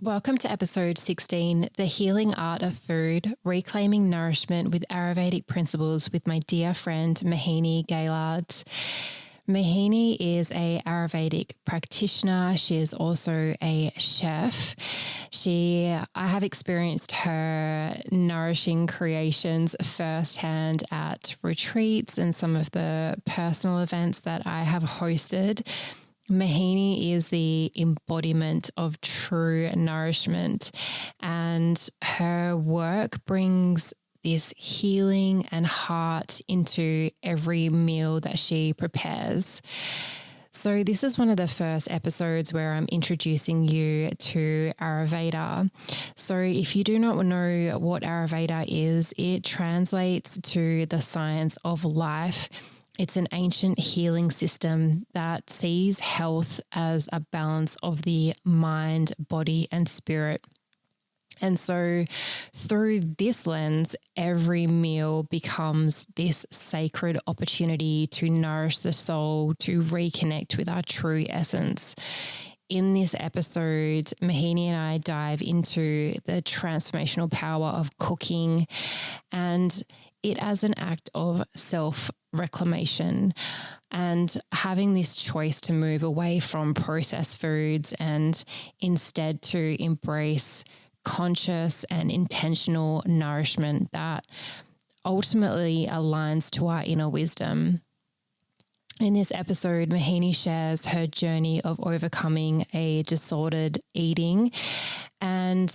Welcome to episode 16, The Healing Art of Food, Reclaiming Nourishment with Ayurvedic Principles with my dear friend Mohini Gaillard. Mohini is a Ayurvedic practitioner. She is also a chef. I have experienced her nourishing creations firsthand at retreats and some of the personal events that I have hosted. Mohini is the embodiment of true nourishment, and her work brings this healing and heart into every meal that she prepares. So this is one of the first episodes where I'm introducing you to Ayurveda. So if you do not know what Ayurveda is, it translates to the science of life. It's an ancient healing system that sees health as a balance of the mind, body, and spirit. And so through this lens, every meal becomes this sacred opportunity to nourish the soul, to reconnect with our true essence. In this episode, Mohini and I dive into the transformational power of cooking and it as an act of self-reclamation and having this choice to move away from processed foods and instead to embrace conscious and intentional nourishment that ultimately aligns to our inner wisdom. In this episode, Mohini shares her journey of overcoming a disordered eating and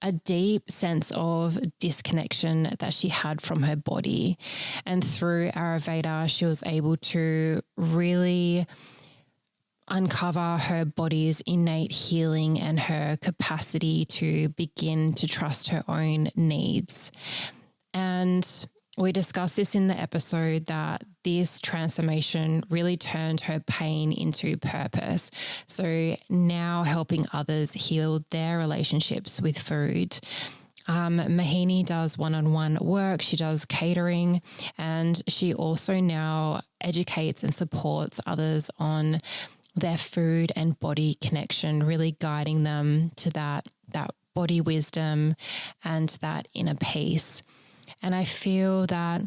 a deep sense of disconnection that she had from her body. And through Ayurveda, she was able to really uncover her body's innate healing and her capacity to begin to trust her own needs. And we discussed this in the episode that this transformation really turned her pain into purpose. So now helping others heal their relationships with food. Mohini does one-on-one work, she does catering, and she also now educates and supports others on their food and body connection, really guiding them to that body wisdom and that inner peace. And I feel that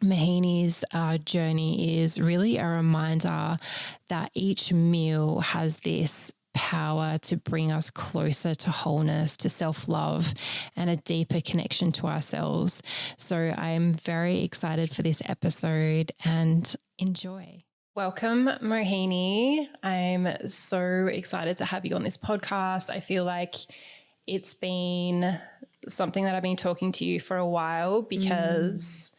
Mohini's journey is really a reminder that each meal has this power to bring us closer to wholeness, to self-love, and a deeper connection to ourselves. So I'm very excited for this episode and enjoy. Welcome, Mohini. I'm so excited to have you on this podcast. I feel like it's been something that I've been talking to you for a while because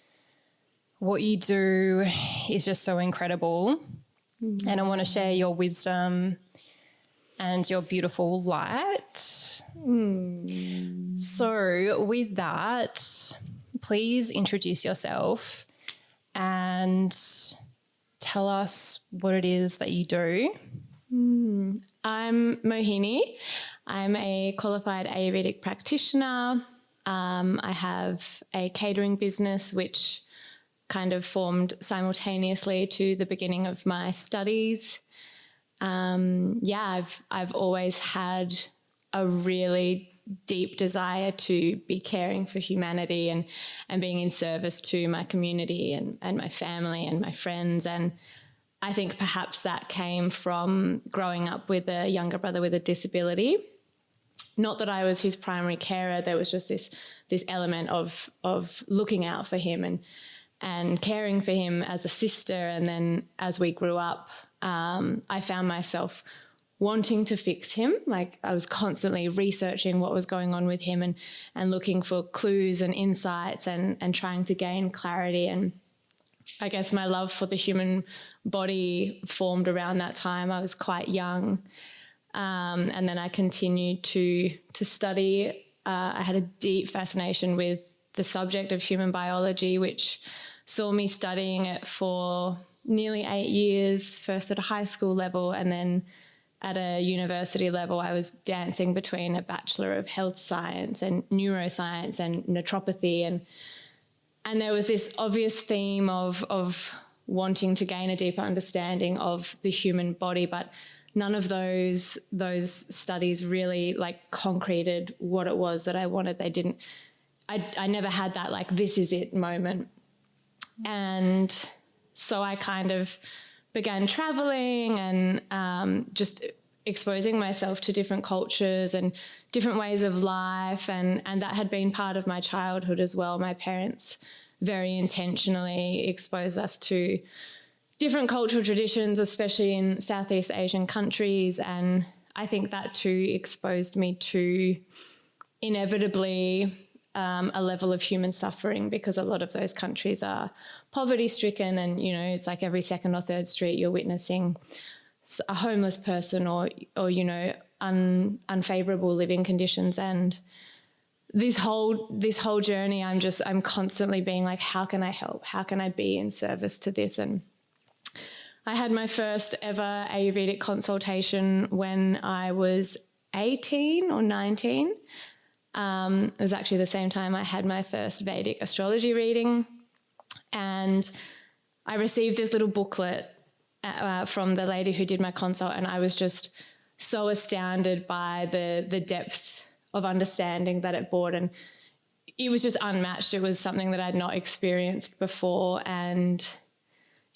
what you do is just so incredible. And I want to share your wisdom and your beautiful light. So with that, please introduce yourself and tell us what it is that you do. I'm Mohini. I'm a qualified Ayurvedic practitioner. I have a catering business which kind of formed simultaneously to the beginning of my studies. I've always had a really deep desire to be caring for humanity and being in service to my community and my family and my friends. And I think perhaps that came from growing up with a younger brother with a disability. Not that I was his primary carer, there was just this element of looking out for him and caring for him as a sister. And then as we grew up, I found myself wanting to fix him. Like I was constantly researching what was going on with him and looking for clues and insights and trying to gain clarity. And I guess my love for the human body formed around that time. I was quite young. And then I continued to study. I had a deep fascination with the subject of human biology, which saw me studying it for nearly 8 years, first at a high school level and then at a university level. I was dancing between a Bachelor of Health Science and Neuroscience and Naturopathy. And there was this obvious theme of wanting to gain a deeper understanding of the human body, but none of those studies really like concreted what it was that I wanted. They didn't. I never had that like this is it moment. And so I kind of began traveling and just exposing myself to different cultures and different ways of life. And that had been part of my childhood as well. My parents very intentionally exposed us to different cultural traditions, especially in Southeast Asian countries. And I think that too exposed me to inevitably a level of human suffering, because a lot of those countries are poverty stricken, and, you know, it's like every second or third street you're witnessing a homeless person or you know, unfavorable living conditions. And this whole journey, I'm constantly being like, how can I help? How can I be in service to this? And I had my first ever Ayurvedic consultation when I was 18 or 19. It was actually the same time I had my first Vedic astrology reading, and I received this little booklet from the lady who did my consult, and I was just so astounded by the depth of understanding that it brought, and it was just unmatched. It was something that I'd not experienced before, and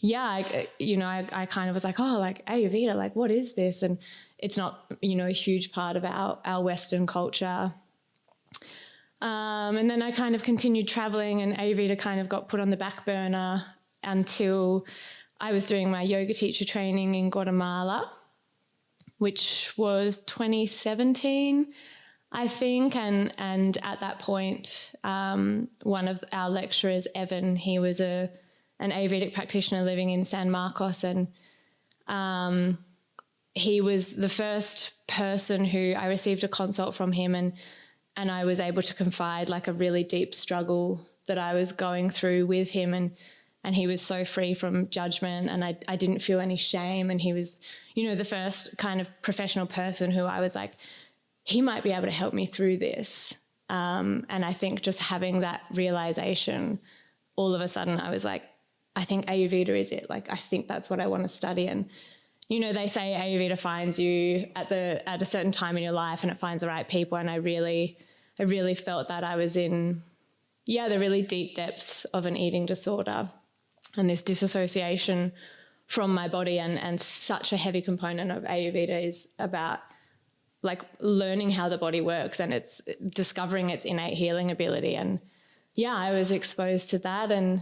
yeah, I kind of was like, oh, like Ayurveda, like what is this? And it's not, you know, a huge part of our Western culture. And then I kind of continued traveling, and Ayurveda kind of got put on the back burner until I was doing my yoga teacher training in Guatemala, which was 2017, I think. And at that point, one of our lecturers, Evan, he was an Ayurvedic practitioner living in San Marcos, and he was the first person who I received a consult from him, and I was able to confide like a really deep struggle that I was going through with him, and he was so free from judgment, and I didn't feel any shame. And he was, you know, the first kind of professional person who I was like, he might be able to help me through this. And I think just having that realization, all of a sudden I was like, I think Ayurveda is it. Like, I think that's what I want to study. And, you know, they say Ayurveda finds you at a certain time in your life, and it finds the right people. And I really felt that I was in, the really deep depths of an eating disorder and this disassociation from my body. And such a heavy component of Ayurveda is about like learning how the body works, and it's discovering its innate healing ability. And I was exposed to that, and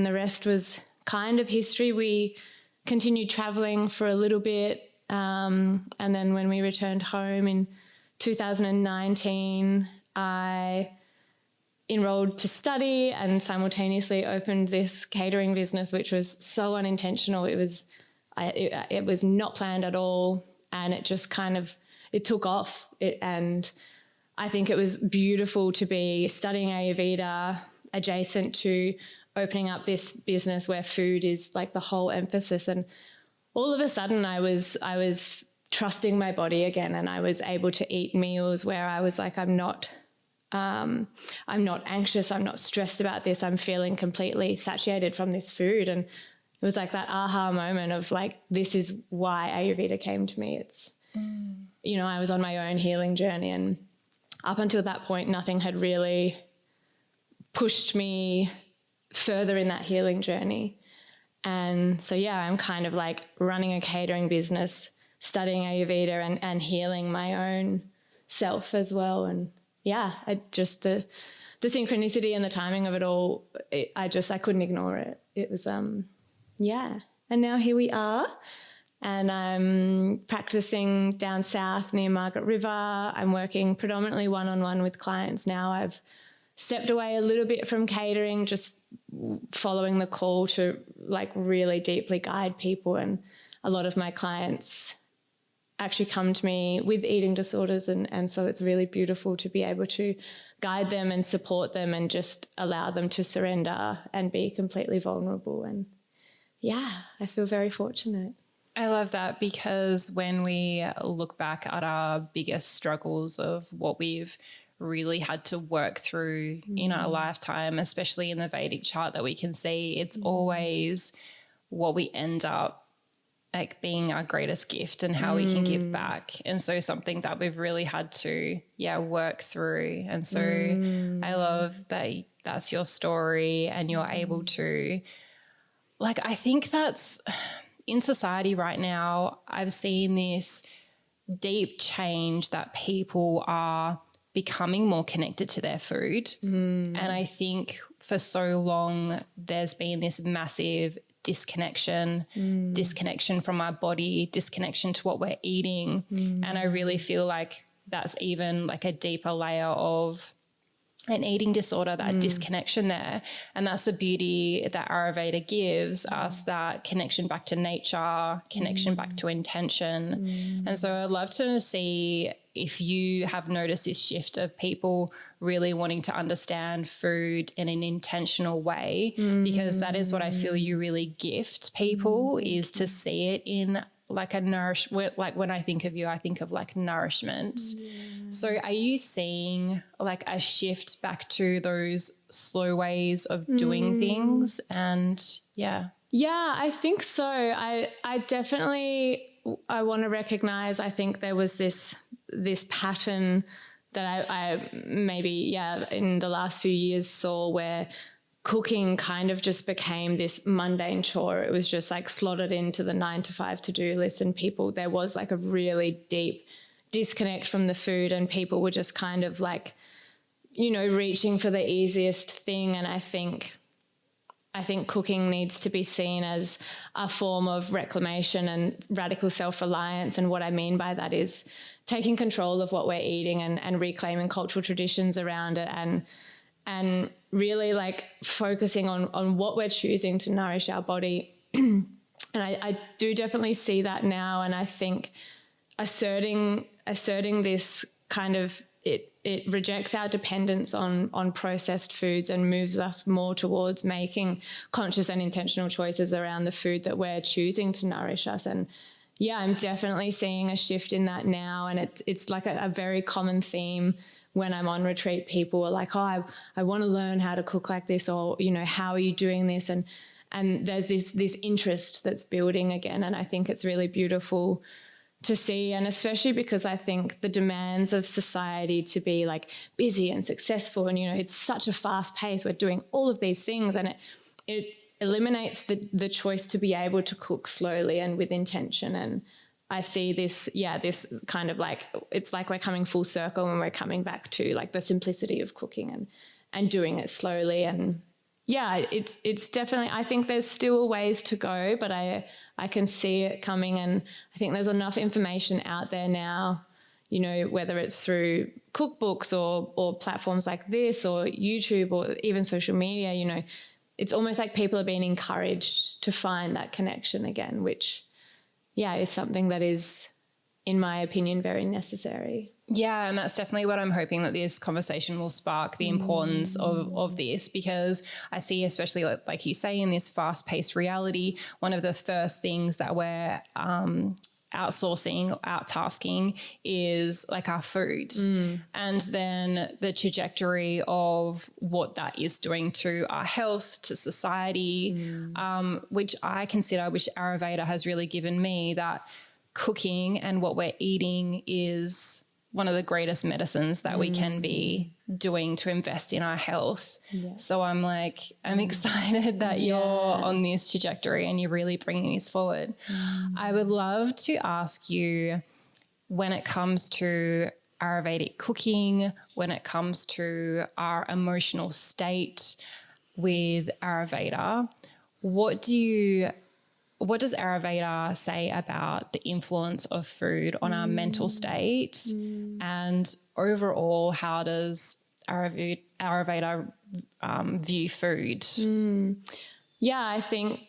the rest was kind of history. We continued traveling for a little bit. And then when we returned home in 2019, I enrolled to study and simultaneously opened this catering business, which was so unintentional. It was not planned at all, and it just kind of, it took off. And I think it was beautiful to be studying Ayurveda adjacent to opening up this business where food is like the whole emphasis. And all of a sudden I was trusting my body again, and I was able to eat meals where I was like, I'm not anxious, I'm not stressed about this, I'm feeling completely satiated from this food. And it was like that aha moment of like, this is why Ayurveda came to me. It's, you know, I was on my own healing journey, and up until that point, nothing had really pushed me further in that healing journey. And so, I'm kind of like running a catering business, studying Ayurveda and healing my own self as well. And I just, the synchronicity and the timing of it all, I couldn't ignore it. It was, and now here we are, and I'm practicing down south near Margaret River. I'm working predominantly one-on-one with clients now. I've stepped away a little bit from catering, just following the call to like really deeply guide people. And a lot of my clients actually come to me with eating disorders, and so it's really beautiful to be able to guide them and support them and just allow them to surrender and be completely vulnerable. And I feel very fortunate. I love that, because when we look back at our biggest struggles of what we've really had to work through in our lifetime, especially in the Vedic chart that we can see, it's always what we end up like being our greatest gift and how we can give back. And so something that we've really had to, work through. And so I love that that's your story and you're able to, like, I think that's in society right now, I've seen this deep change that people are becoming more connected to their food. And I think for so long there's been this massive disconnection from our body, disconnection to what we're eating. And I really feel like that's even like a deeper layer of an eating disorder, that disconnection there. And that's the beauty that Ayurveda gives us, that connection back to nature, connection back to intention. And so I'd love to see if you have noticed this shift of people really wanting to understand food in an intentional way, because that is what I feel you really gift people, is to see it in like a like when I think of you, I think of like nourishment. So are you seeing like a shift back to those slow ways of doing things? And yeah, I think so. I definitely, I want to recognize, I think there was this pattern that I maybe, in the last few years saw, where cooking kind of just became this mundane chore. It was just like slotted into the 9-to-5 to-do list, and there was like a really deep disconnect from the food, and people were just kind of like, reaching for the easiest thing. And I think cooking needs to be seen as a form of reclamation and radical self-reliance. And what I mean by that is taking control of what we're eating and reclaiming cultural traditions around it, and really like focusing on what we're choosing to nourish our body. And I do definitely see that now. And I think asserting this kind of, it rejects our dependence on processed foods and moves us more towards making conscious and intentional choices around the food that we're choosing to nourish us. And I'm definitely seeing a shift in that now. And it's like a very common theme when I'm on retreat. People are like, oh, I want to learn how to cook like this, or, how are you doing this? And there's this interest that's building again. And I think it's really beautiful to see, and especially because I think the demands of society to be like busy and successful, and it's such a fast pace, we're doing all of these things, and it eliminates the choice to be able to cook slowly and with intention. And I see this kind of like, it's like we're coming full circle when we're coming back to like the simplicity of cooking and doing it slowly. And it's definitely, I think there's still ways to go, but I can see it coming. And I think there's enough information out there now, whether it's through cookbooks or platforms like this or YouTube or even social media, it's almost like people are being encouraged to find that connection again, which, is something that is, in my opinion, very necessary. Yeah, and that's definitely what I'm hoping that this conversation will spark, the importance of this, because I see, especially like you say, in this fast-paced reality, one of the first things that we're outtasking is like our food. And then the trajectory of what that is doing to our health, to society, which Ayurveda has really given me, that cooking and what we're eating is one of the greatest medicines that we can be doing to invest in our health. Yes. So I'm excited that you're on this trajectory and you're really bringing this forward. I would love to ask you, when it comes to Ayurvedic cooking, when it comes to our emotional state with Ayurveda, what does Ayurveda say about the influence of food on our mental state? And overall, how does Ayurveda view food? I think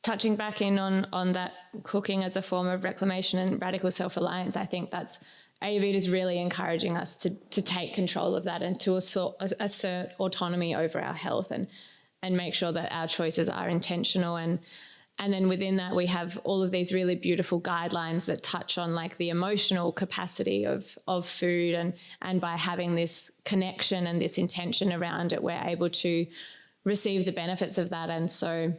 touching back in on that cooking as a form of reclamation and radical self-reliance, I think that's Ayurveda is really encouraging us to take control of that and to assert autonomy over our health and make sure that our choices are intentional. And then within that, we have all of these really beautiful guidelines that touch on like the emotional capacity of food. And by having this connection and this intention around it, we're able to receive the benefits of that. And so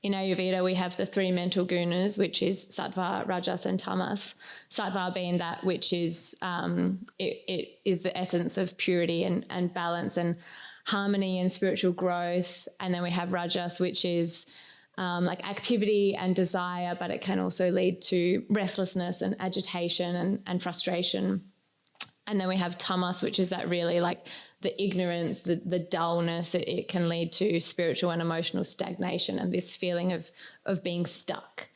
in Ayurveda, we have the three mental gunas, which is sattva, rajas, and tamas. Sattva being that which is, it is the essence of purity and balance and harmony and spiritual growth. And then we have rajas, which is like activity and desire, but it can also lead to restlessness and agitation and frustration. And then we have tamas, which is that really like the ignorance, the dullness. It can lead to spiritual and emotional stagnation and this feeling of being stuck.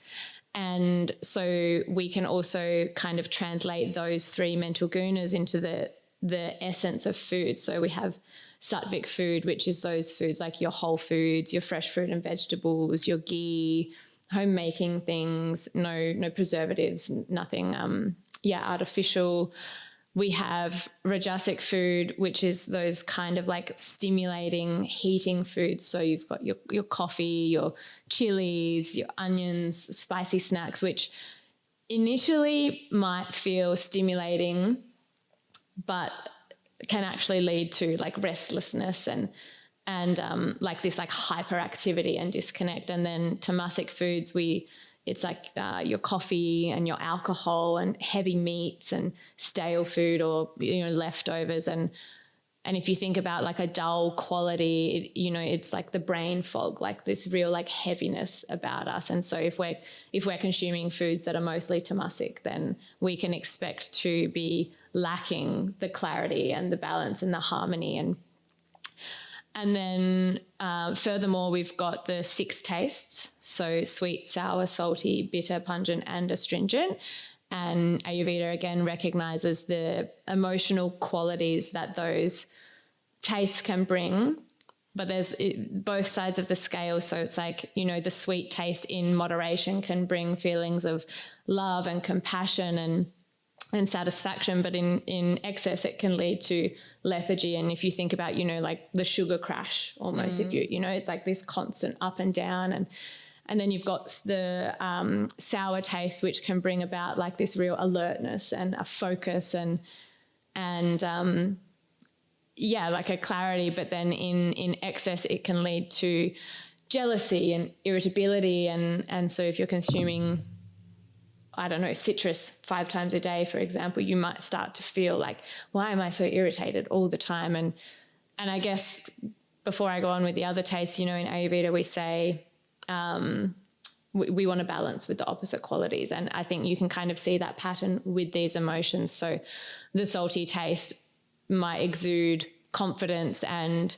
And so we can also kind of translate those three mental gunas into the essence of food. So we have sattvic food, which is those foods like your whole foods, your fresh fruit and vegetables, your ghee, homemaking things, no preservatives, nothing artificial. We have rajasic food, which is those kind of like stimulating, heating foods. So you've got your coffee, your chilies, your onions, spicy snacks, which initially might feel stimulating, but can actually lead to like restlessness and like this like hyperactivity and disconnect. And then tamasic foods, it's like your coffee and your alcohol and heavy meats and stale food or leftovers. And if you think about like a dull quality, it's like the brain fog, like this real like heaviness about us. And so if we're consuming foods that are mostly tamasic, then we can expect to be lacking the clarity and the balance and the harmony. And then furthermore, we've got the 6 tastes. So sweet, sour, salty, bitter, pungent, and astringent. And Ayurveda again recognizes the emotional qualities that those tastes can bring. But there's both sides of the scale. So it's like, the sweet taste in moderation can bring feelings of love and compassion and satisfaction, but in excess it can lead to lethargy. And if you think about like the sugar crash almost, if it's like this constant up and down. And then you've got the sour taste, which can bring about like this real alertness and a focus and like a clarity. But then in excess it can lead to jealousy and irritability. And so if you're consuming, I don't know, citrus 5 times a day, for example, you might start to feel like, why am I so irritated all the time? And I guess before I go on with the other tastes, in Ayurveda we say we want to balance with the opposite qualities. And I think you can kind of see that pattern with these emotions. So the salty taste might exude confidence and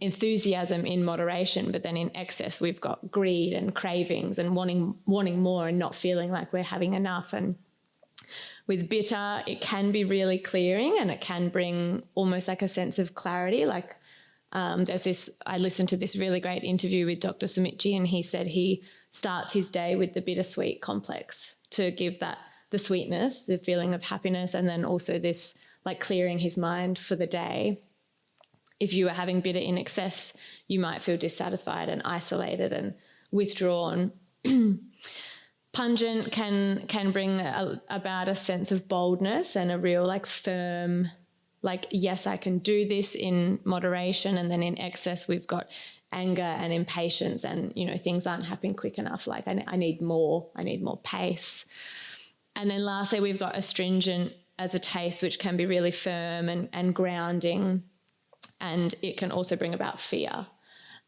enthusiasm in moderation, but then in excess we've got greed and cravings and wanting more and not feeling like we're having enough. And with bitter, it can be really clearing and it can bring almost like a sense of clarity. Like I listened to this really great interview with Dr. Sumitji, and he said he starts his day with the bittersweet complex to give that the sweetness, the feeling of happiness, and then also this like clearing his mind for the day. If you were having bitter in excess, you might feel dissatisfied and isolated and withdrawn. Pungent can bring about a sense of boldness and a real like firm, like, yes, I can do this in moderation. And then in excess, we've got anger and impatience and, things aren't happening quick enough. Like I need more pace. And then lastly, we've got astringent as a taste, which can be really firm and grounding. And it can also bring about fear.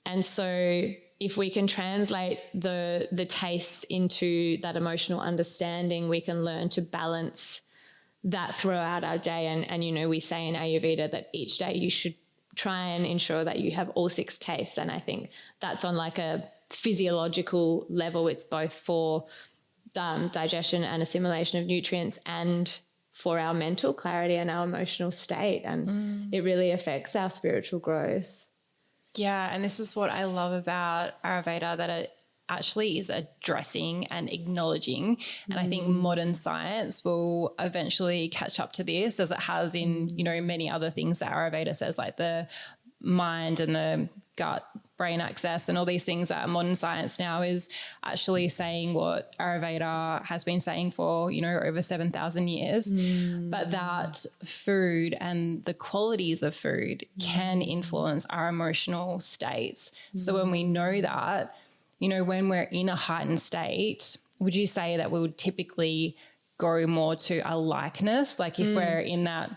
And so if we can translate the tastes into that emotional understanding, we can learn to balance that throughout our day. And we say in Ayurveda that each day you should try and ensure that you have all 6 tastes. And I think that's on like a physiological level. It's both for digestion and assimilation of nutrients and for our mental clarity and our emotional state. And it really affects our spiritual growth. Yeah, and this is what I love about Ayurveda, that it actually is addressing and acknowledging. And I think modern science will eventually catch up to this, as it has in, many other things that Ayurveda says, like the mind and the gut brain access and all these things that modern science now is actually saying what Ayurveda has been saying for, over 7,000 years. But that food and the qualities of food can influence our emotional states. So when we know that, when we're in a heightened state, would you say that we would typically go more to a likeness? Like if we're in that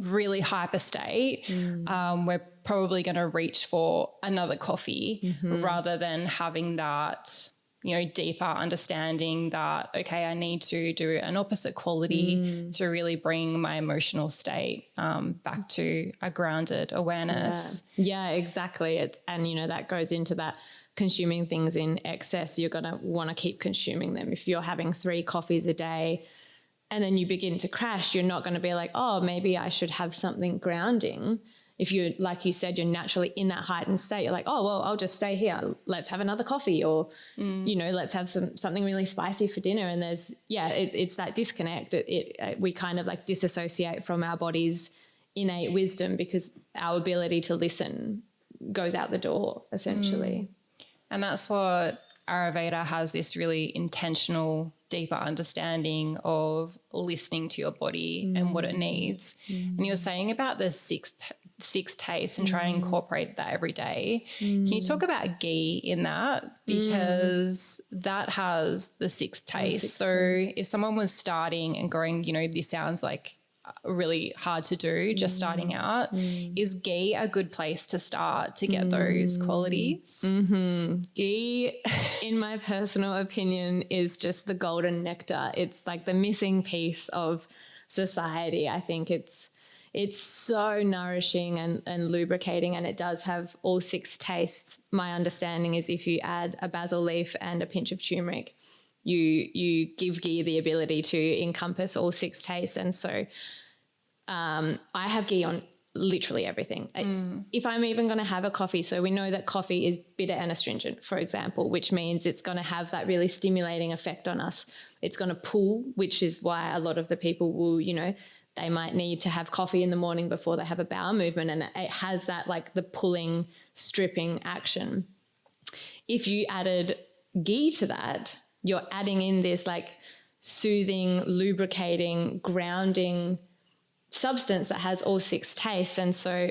really hyper state, we're probably going to reach for another coffee rather than having that, deeper understanding that, okay, I need to do an opposite quality to really bring my emotional state back to a grounded awareness. Yeah, exactly. And that goes into that consuming things in excess. You're going to want to keep consuming them. If you're having 3 coffees a day, and then you begin to crash, you're not going to be like, oh, maybe I should have something grounding. If you, like you said, you're naturally in that heightened state, you're like, oh, well, I'll just stay here. Let's have another coffee, or, let's have something really spicy for dinner. And there's, it's that disconnect. We kind of like disassociate from our body's innate wisdom because our ability to listen goes out the door, essentially. And that's what Ayurveda has, this really intentional, deeper understanding of listening to your body and what it needs. And you were saying about the six tastes and trying to incorporate that every day. Can you talk about ghee in that? Because that has the 6 tastes. So if someone was starting and going, this sounds like really hard to do just starting out, is ghee a good place to start to get those qualities? Ghee, in my personal opinion, is just the golden nectar. It's like the missing piece of society. I think it's so nourishing and lubricating, and it does have all 6 tastes. My understanding is if you add a basil leaf and a pinch of turmeric, you give ghee the ability to encompass all 6 tastes. And so I have ghee on literally everything. If I'm even going to have a coffee, so we know that coffee is bitter and astringent, for example, which means it's going to have that really stimulating effect on us. It's going to pull, which is why a lot of the people will, they might need to have coffee in the morning before they have a bowel movement, and it has that like the pulling, stripping action. If you added ghee to that, you're adding in this like soothing, lubricating, grounding substance that has all 6 tastes. And so,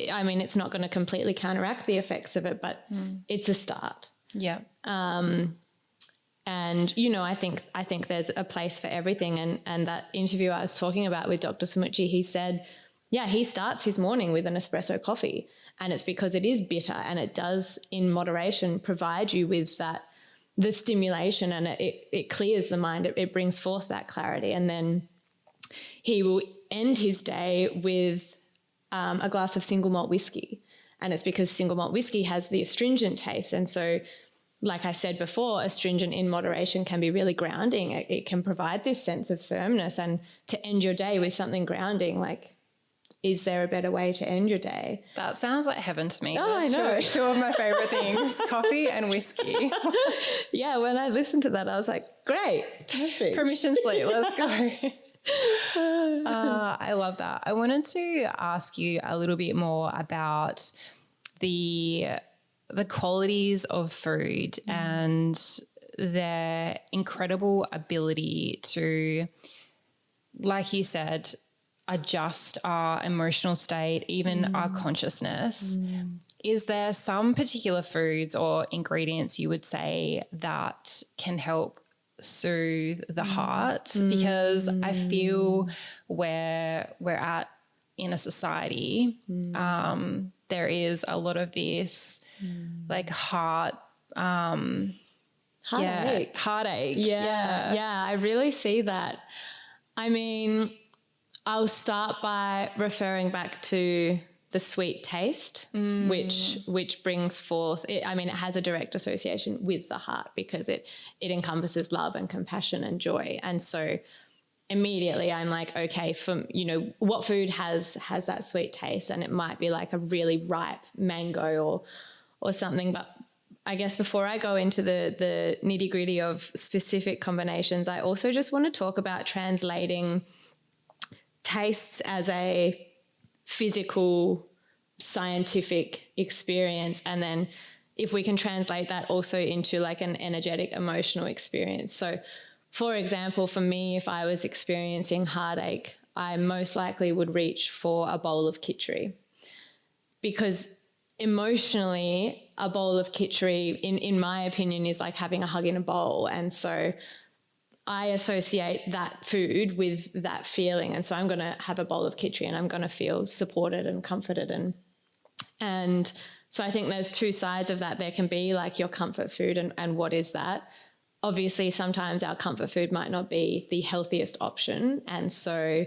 I mean, it's not going to completely counteract the effects of it, but it's a start. Yeah. And, I think there's a place for everything. And that interview I was talking about with Dr. Samucci, he said, he starts his morning with an espresso coffee, and it's because it is bitter and it does in moderation provide you with the stimulation, and it clears the mind. It brings forth that clarity. And then he will end his day with a glass of single malt whiskey. And it's because single malt whiskey has the astringent taste. And so, like I said before, astringent in moderation can be really grounding. It can provide this sense of firmness. And to end your day with something grounding, like, is there a better way to end your day? That sounds like heaven to me. Oh, I know. Two of my favorite things, coffee and whiskey. Yeah, when I listened to that, I was like, great, perfect. Permission slip, let's go. I love that. I wanted to ask you a little bit more about the qualities of food and their incredible ability to, like you said, adjust our emotional state, even our consciousness. Is there some particular foods or ingredients you would say that can help soothe the heart? Because I feel where we're at in a society, there is a lot of this like heartache. Yeah, I really see that. I mean, I'll start by referring back to the sweet taste, which brings forth, it has a direct association with the heart because it encompasses love and compassion and joy. And so immediately I'm like, okay, what food has that sweet taste? And it might be like a really ripe mango or something. But I guess before I go into the nitty gritty of specific combinations, I also just want to talk about translating tastes as a physical scientific experience. And then if we can translate that also into like an energetic, emotional experience. So for example, for me, if I was experiencing heartache, I most likely would reach for a bowl of khichdi, because emotionally a bowl of khichdi, in my opinion, is like having a hug in a bowl. And so I associate that food with that feeling. And so I'm going to have a bowl of khichdi and I'm going to feel supported and comforted. And so I think there's two sides of that. There can be like your comfort food and what is that? Obviously, sometimes our comfort food might not be the healthiest option. And so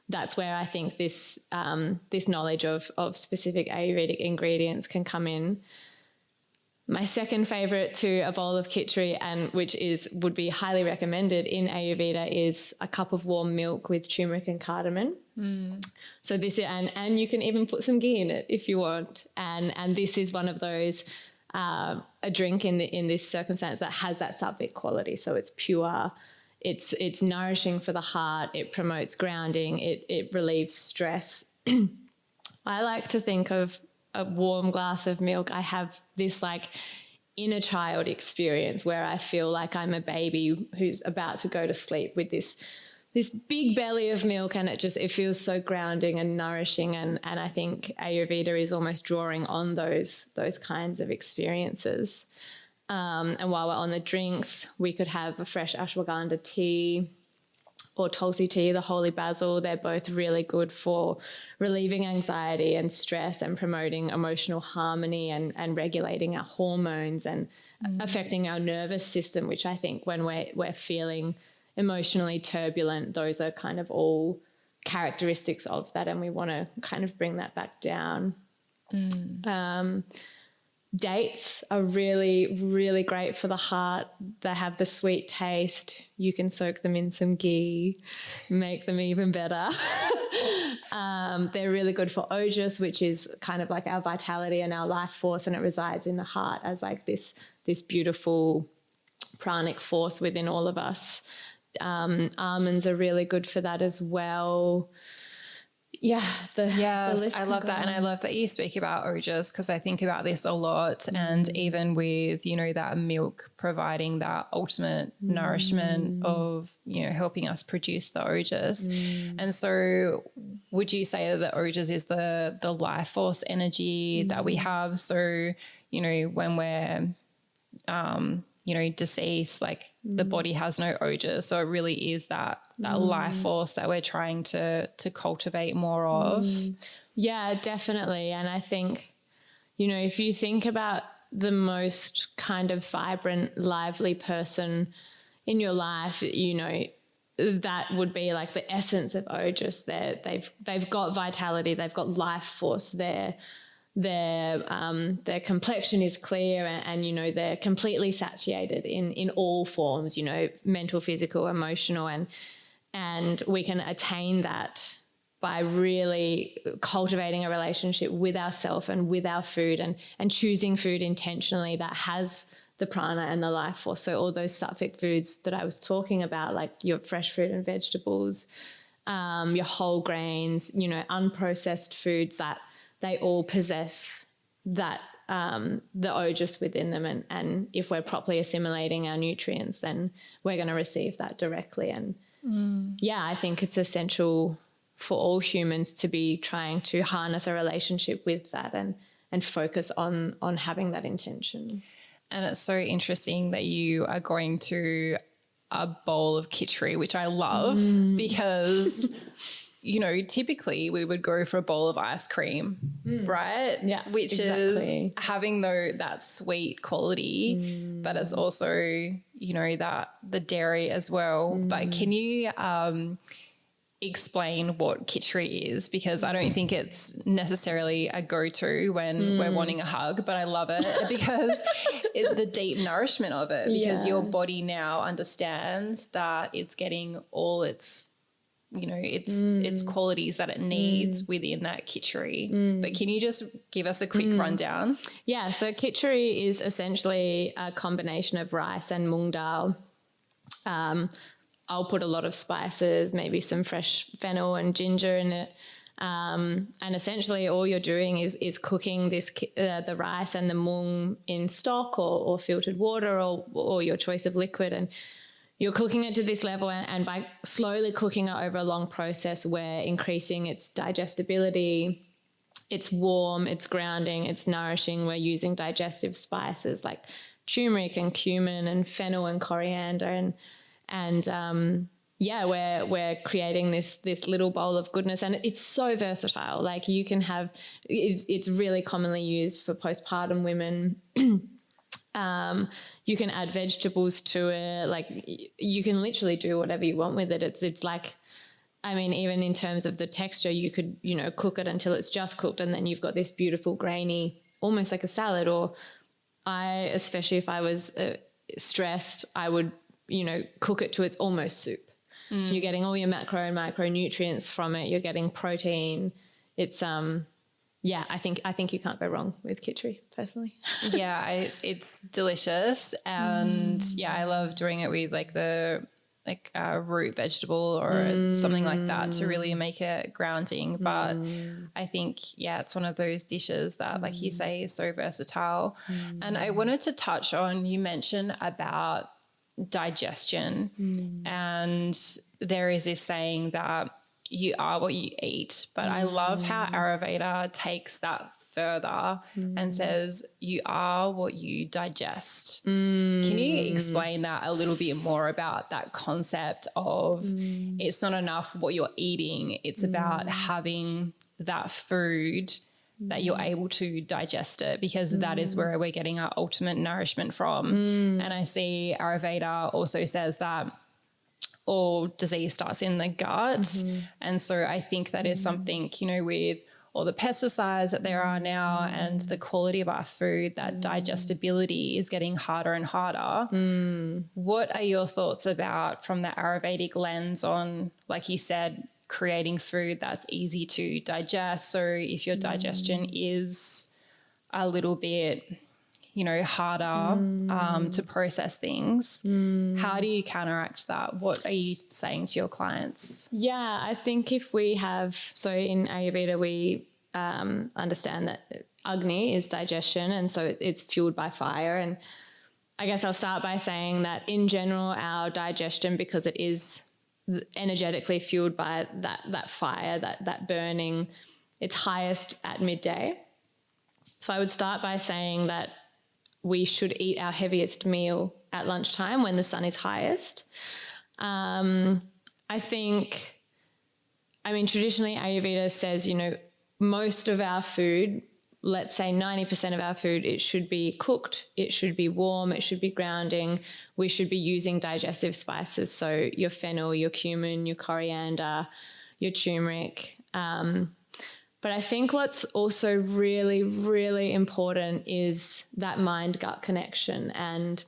that's where I think this knowledge of specific Ayurvedic ingredients can come in. My second favourite to a bowl of khichdi, and which would be highly recommended in Ayurveda, is a cup of warm milk with turmeric and cardamom. So this is, and you can even put some ghee in it if you want. And this is one of those a drink in this circumstance that has that sattvic quality. So it's pure, it's nourishing for the heart, it promotes grounding, it relieves stress. I like to think of a warm glass of milk. I have this like inner child experience where I feel like I'm a baby who's about to go to sleep with this big belly of milk, and it feels so grounding and nourishing. And I think Ayurveda is almost drawing on those kinds of experiences. And while we're on the drinks, we could have a fresh ashwagandha tea or tulsi tea, the holy basil. They're both really good for relieving anxiety and stress and promoting emotional harmony and regulating our hormones and affecting our nervous system, which I think when we're feeling emotionally turbulent, those are kind of all characteristics of that, and we want to kind of bring that back down. Dates are really, really great for the heart. They have the sweet taste. You can soak them in some ghee, make them even better. They're really good for ojas, which is kind of like our vitality and our life force, and it resides in the heart as like this beautiful pranic force within all of us. Almonds are really good for that as well. Yeah. Yes, I love that. And I love that you speak about ojas, because I think about this a lot. And even with, that milk providing that ultimate nourishment of, helping us produce the ojas. And so would you say that the ojas is the life force energy that we have? So, when we're, deceased, like the body has no ojas. So it really is that life force that we're trying to cultivate more of. Yeah, definitely. And I think, if you think about the most kind of vibrant, lively person in your life, that would be like the essence of ojas. They've got vitality, they've got life force there. Their complexion is clear and they're completely satiated in all forms, mental, physical, emotional, and we can attain that by really cultivating a relationship with ourselves and with our food and choosing food intentionally that has the prana and the life force. So all those sattvic foods that I was talking about, like your fresh fruit and vegetables, your whole grains, unprocessed foods, that they all possess that the ojas within them, and if we're properly assimilating our nutrients, then we're going to receive that directly. And I think it's essential for all humans to be trying to harness a relationship with that and focus on having that intention. And it's so interesting that you are going to a bowl of khichdi, which I love because typically we would go for a bowl of ice cream, right? Yeah, which exactly. is having that sweet quality, but it's also, that the dairy as well. But can you explain what khichdi is? Because I don't think it's necessarily a go-to when we're wanting a hug, but I love it because the deep nourishment of it, because your body now understands that it's getting all its its qualities that it needs within that khichdi. But can you just give us a quick rundown? Yeah, so khichdi is essentially a combination of rice and mung dal. I'll put a lot of spices, maybe some fresh fennel and ginger in it. And essentially all you're doing is cooking the rice and the mung in stock or filtered water or your choice of liquid, and you're cooking it to this level, and by slowly cooking it over a long process, we're increasing its digestibility, it's warm, it's grounding, it's nourishing. We're using digestive spices like turmeric and cumin and fennel and coriander, and we're creating this little bowl of goodness, and it's so versatile. Like you can have, it's really commonly used for postpartum women. You can add vegetables to it. Like you can literally do whatever you want with it. It's like, I mean, even in terms of the texture, you could, cook it until it's just cooked, and then you've got this beautiful grainy, almost like a salad. Or especially if I was stressed, I would, cook it to its almost soup. You're getting all your macro and micronutrients from it. You're getting protein. It's I think you can't go wrong with khichdi personally. Yeah, it's delicious, and I love doing it with like a root vegetable or something like that to really make it grounding. But I think it's one of those dishes that, like you say, is so versatile. And I wanted to touch on, you mentioned about digestion, and there is this saying that you are what you eat, but I love how Ayurveda takes that further and says you are what you digest. Can you explain that a little bit more about that concept of it's not enough what you're eating, it's about having that food that you're able to digest it, because that is where we're getting our ultimate nourishment from. And I see Ayurveda also says that all disease starts in the gut. And so I think that is something, with all the pesticides that there are now and the quality of our food, that digestibility is getting harder and harder. What are your thoughts about, from the Ayurvedic lens, on, like you said, creating food that's easy to digest? So if your digestion is a little bit, harder to process things, how do you counteract that? What are you saying to your clients? Yeah, I think if we have, so in Ayurveda, we understand that Agni is digestion, and so it's fueled by fire. And I guess I'll start by saying that in general, our digestion, because it is energetically fueled by that fire, that burning, it's highest at midday. So I would start by saying that we should eat our heaviest meal at lunchtime when the sun is highest. I think, traditionally Ayurveda says, most of our food, let's say 90% of our food, it should be cooked, it should be warm, it should be grounding. We should be using digestive spices. So your fennel, your cumin, your coriander, your turmeric. But I think what's also really, really important is that mind-gut connection. And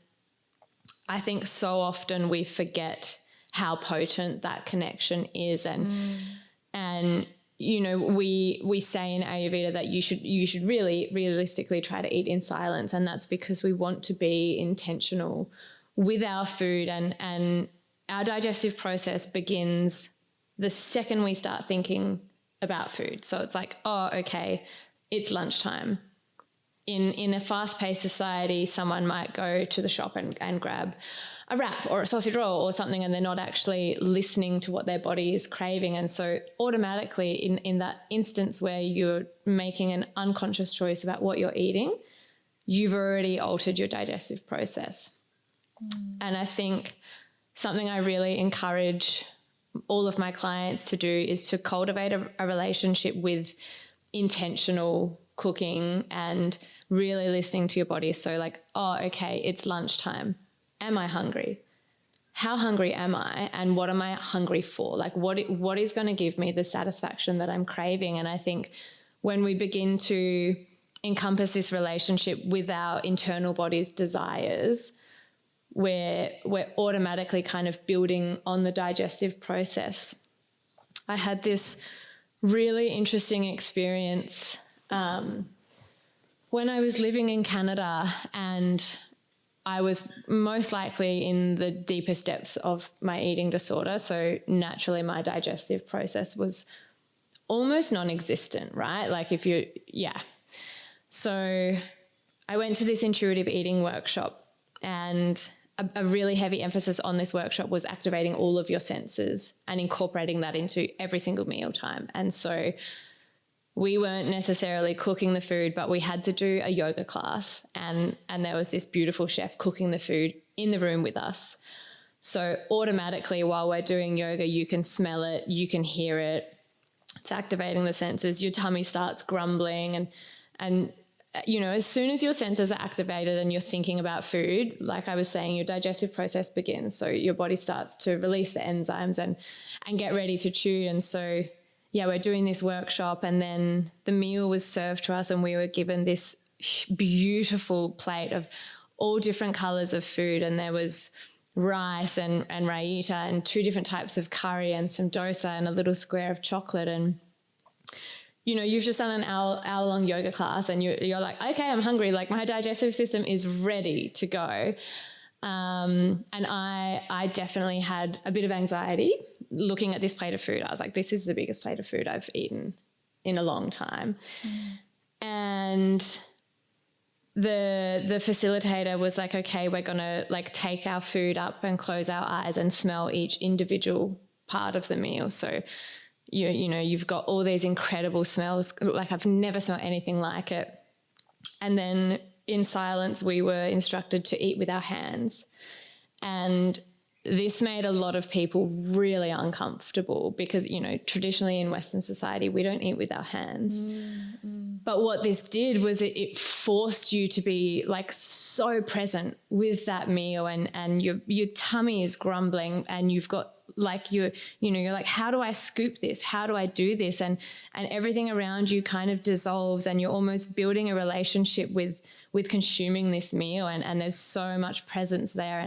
I think so often we forget how potent that connection is. And we say in Ayurveda that you should really realistically try to eat in silence. And that's because we want to be intentional with our food, and our digestive process begins the second we start thinking about food. So it's like, oh, okay, it's lunchtime. In a fast-paced society, someone might go to the shop and grab a wrap or a sausage roll or something, and they're not actually listening to what their body is craving. And so automatically in that instance where you're making an unconscious choice about what you're eating, you've already altered your digestive process. And I think something I really encourage all of my clients to do is to cultivate a relationship with intentional cooking and really listening to your body. So like, oh, okay, it's lunchtime. Am I hungry? How hungry am I? And what am I hungry for? Like what is going to give me the satisfaction that I'm craving? And I think when we begin to encompass this relationship with our internal body's desires, we're automatically kind of building on the digestive process. I had this really interesting experience when I was living in Canada, and I was most likely in the deepest depths of my eating disorder. So naturally my digestive process was almost non-existent, right? Like if you, yeah. So I went to this intuitive eating workshop, and a really heavy emphasis on this workshop was activating all of your senses and incorporating that into every single meal time. And so we weren't necessarily cooking the food, but we had to do a yoga class, and there was this beautiful chef cooking the food in the room with us. So automatically while we're doing yoga, you can smell it, you can hear it. It's activating the senses. Your tummy starts grumbling, and you know, as soon as your senses are activated and you're thinking about food, like I was saying, your digestive process begins. So your body starts to release the enzymes and get ready to chew. And so, yeah, we're doing this workshop, and then the meal was served to us, and we were given this beautiful plate of all different colors of food. And there was rice and raita and 2 different types of curry and some dosa and a little square of chocolate. And you know, you've just done an hour-long yoga class, and you're like, okay, I'm hungry. Like my digestive system is ready to go. And I definitely had a bit of anxiety looking at this plate of food. I was like, this is the biggest plate of food I've eaten in a long time. And the facilitator was like, okay, we're going to like take our food up and close our eyes and smell each individual part of the meal. So you know, you've got all these incredible smells. Like I've never smelled anything like it. And then in silence, we were instructed to eat with our hands. And this made a lot of people really uncomfortable because, you know, traditionally in Western society, we don't eat with our hands. But what this did was it forced you to be like so present with that meal, and your tummy is grumbling, and you've got like you're like, how do I scoop this? How do I do this? And everything around you kind of dissolves, and you're almost building a relationship with consuming this meal, and there's so much presence there,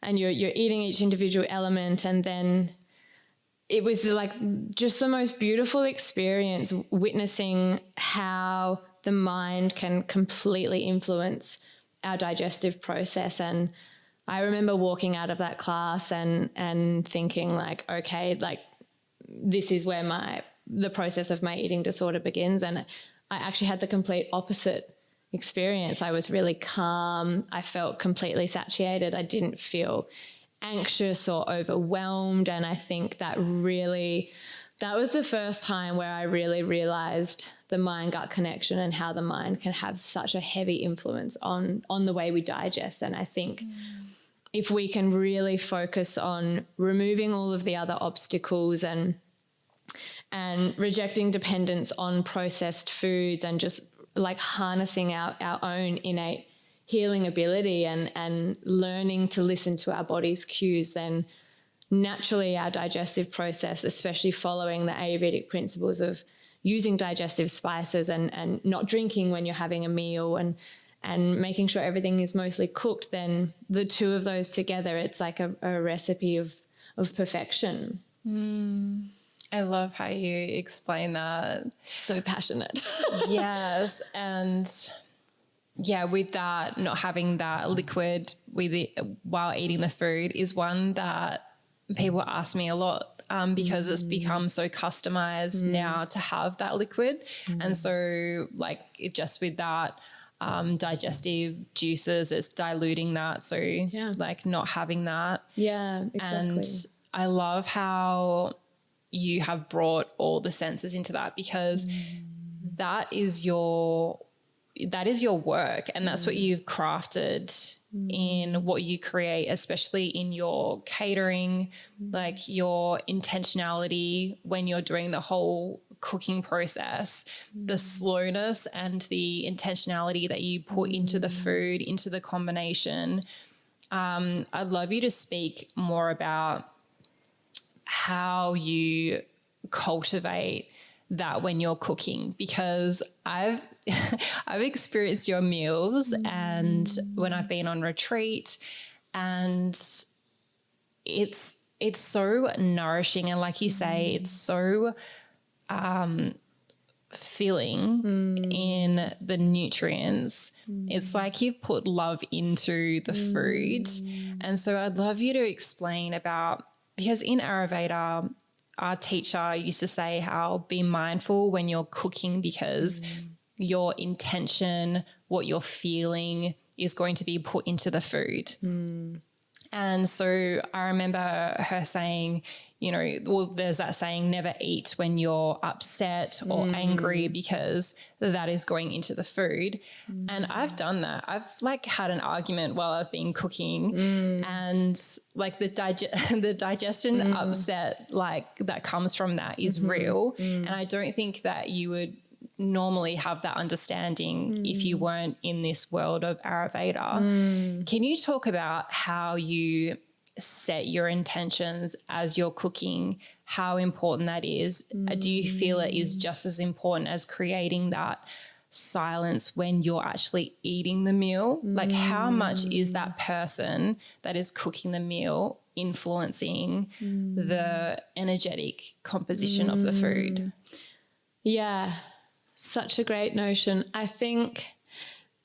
and you're eating each individual element. And then it was like just the most beautiful experience witnessing how the mind can completely influence our digestive process. And I remember walking out of that class and thinking like, okay, like this is where the process of my eating disorder begins. And I actually had the complete opposite experience. I was really calm. I felt completely satiated. I didn't feel anxious or overwhelmed. And I think that was the first time where I really realized the mind-gut connection and how the mind can have such a heavy influence on the way we digest. And I think if we can really focus on removing all of the other obstacles and rejecting dependence on processed foods and just like harnessing our own innate healing ability and learning to listen to our body's cues, then naturally our digestive process, especially following the Ayurvedic principles of using digestive spices and not drinking when you're having a meal and making sure everything is mostly cooked, then the two of those together, it's like a recipe of perfection. I love how you explain that. So passionate. Yes. And yeah, with that, not having that liquid with it while eating the food is one that people ask me a lot because it's become so customized now to have that liquid. And so like just with that, digestive juices, it's diluting that. So like not having that. Yeah, exactly. And I love how you have brought all the senses into that, because that is your work, and that's what you've crafted in what you create, especially in your catering, like your intentionality when you're doing the whole cooking process, the slowness and the intentionality that you put into the food, into the combination. I'd love you to speak more about how you cultivate that when you're cooking, because I've experienced your meals and when I've been on retreat, and it's so nourishing, and like you say, it's so filling in the nutrients. It's like you've put love into the food. And so I'd love you to explain about, because in Ayurveda, our teacher used to say how be mindful when you're cooking because your intention, what you're feeling is going to be put into the food. And so I remember her saying, you know, well, there's that saying, never eat when you're upset or angry because that is going into the food. And I've done that. I've like had an argument while I've been cooking and like the digestion upset like that comes from that is real. And I don't think that you would normally have that understanding if you weren't in this world of Ayurveda. Can you talk about how you set your intentions as you're cooking, how important that is? Do you feel it is just as important as creating that silence when you're actually eating the meal? Like how much is that person that is cooking the meal influencing the energetic composition of the food? Yeah. Such a great notion. I think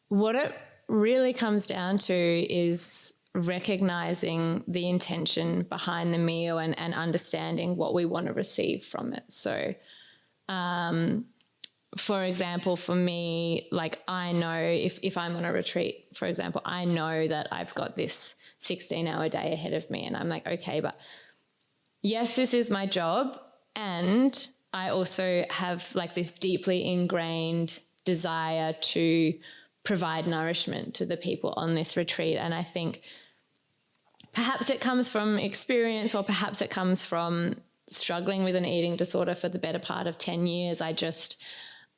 what it really comes down to is recognizing the intention behind the meal and understanding what we want to receive from it. So, for example, for me, like I know if I'm on a retreat, for example, I know that I've got this 16-hour day ahead of me and I'm like, okay, but yes, this is my job and I also have like this deeply ingrained desire to provide nourishment to the people on this retreat. And I think perhaps it comes from experience or perhaps it comes from struggling with an eating disorder for the better part of 10 years.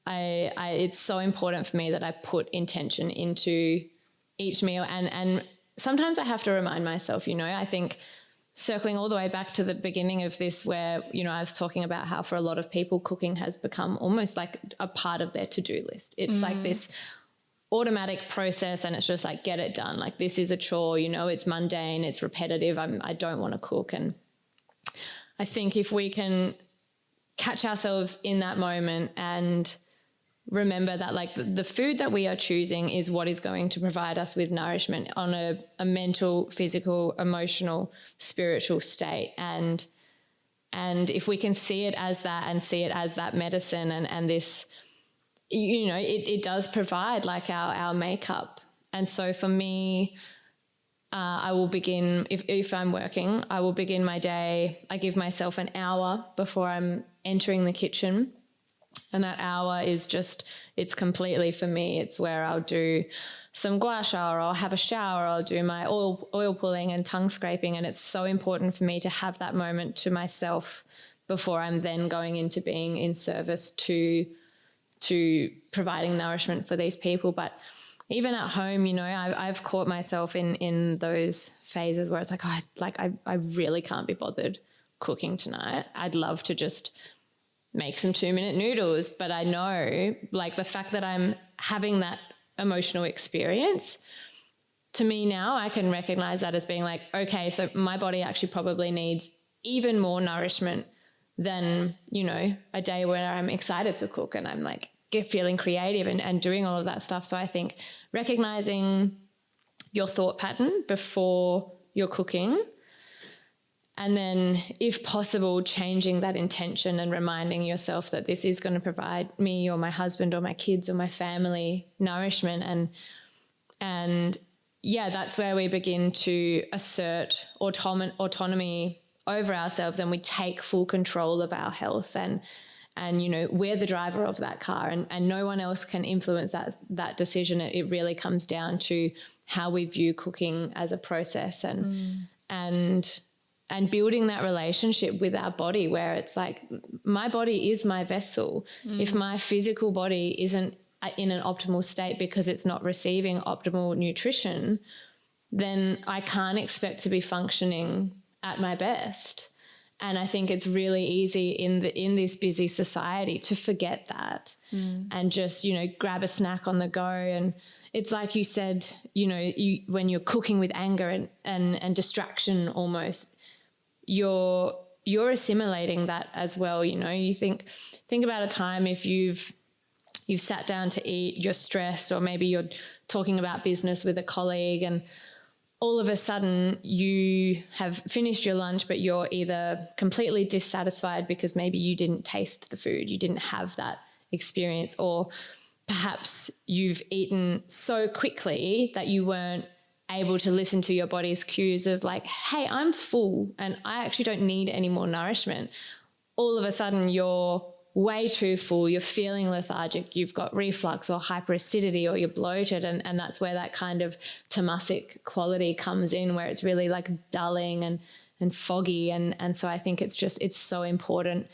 It's so important for me that I put intention into each meal. And sometimes I have to remind myself, you know, I think circling all the way back to the beginning of this where, you know, I was talking about how for a lot of people cooking has become almost like a part of their to-do list. It's like this automatic process and it's just like, get it done. Like this is a chore, you know, it's mundane, it's repetitive. I don't want to cook. And I think if we can catch ourselves in that moment and remember that like the food that we are choosing is what is going to provide us with nourishment on a mental, physical, emotional, spiritual state. And if we can see it as that and see it as that medicine and this, you know, it does provide like our makeup. And so for me, I will begin, if I'm working, I will begin my day. I give myself an hour before I'm entering the kitchen. And that hour is just, it's completely for me. It's where I'll do some gua sha or I'll have a shower, I'll do my oil pulling and tongue scraping. And it's so important for me to have that moment to myself before I'm then going into being in service to providing nourishment for these people. But even at home, you know, I've caught myself in those phases where it's like, I really can't be bothered cooking tonight. I'd love to just make some 2-minute noodles. But I know like the fact that I'm having that emotional experience, to me now I can recognize that as being like, okay, so my body actually probably needs even more nourishment than, you know, a day where I'm excited to cook and I'm like feeling creative and doing all of that stuff. So I think recognizing your thought pattern before you're cooking, and then, if possible, changing that intention and reminding yourself that this is going to provide me or my husband or my kids or my family nourishment. And yeah, that's where we begin to assert autonomy over ourselves and we take full control of our health. And you know, we're the driver of that car and no one else can influence that decision. It really comes down to how we view cooking as a process and building that relationship with our body where it's like, my body is my vessel. If my physical body isn't in an optimal state because it's not receiving optimal nutrition, then I can't expect to be functioning at my best. And I think it's really easy in this busy society to forget that and just, you know, grab a snack on the go. And it's like you said, you know, when you're cooking with anger and distraction almost, you're assimilating that as well. You know, you think about a time if you've sat down to eat, you're stressed, or maybe you're talking about business with a colleague and all of a sudden you have finished your lunch, but you're either completely dissatisfied because maybe you didn't taste the food, you didn't have that experience, or perhaps you've eaten so quickly that you weren't able to listen to your body's cues of like, hey, I'm full and I actually don't need any more nourishment. All of a sudden you're way too full, you're feeling lethargic, you've got reflux or hyperacidity, or you're bloated, and that's where that kind of tamasic quality comes in, where it's really like dulling and foggy, and so I think it's so important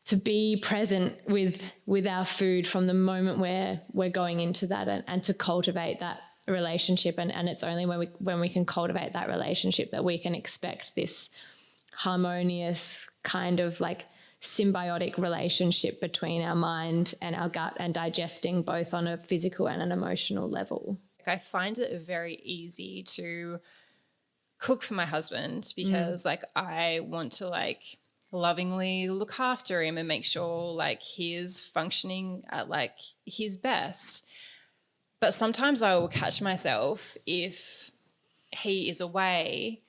to be present with our food from the moment where we're going into that, and to cultivate that relationship, and it's only when we can cultivate that relationship that we can expect this harmonious kind of like symbiotic relationship between our mind and our gut, and digesting both on a physical and an emotional level. I find it very easy to cook for my husband because like I want to like lovingly look after him and make sure like he is functioning at like his best. But sometimes I will catch myself if he is away,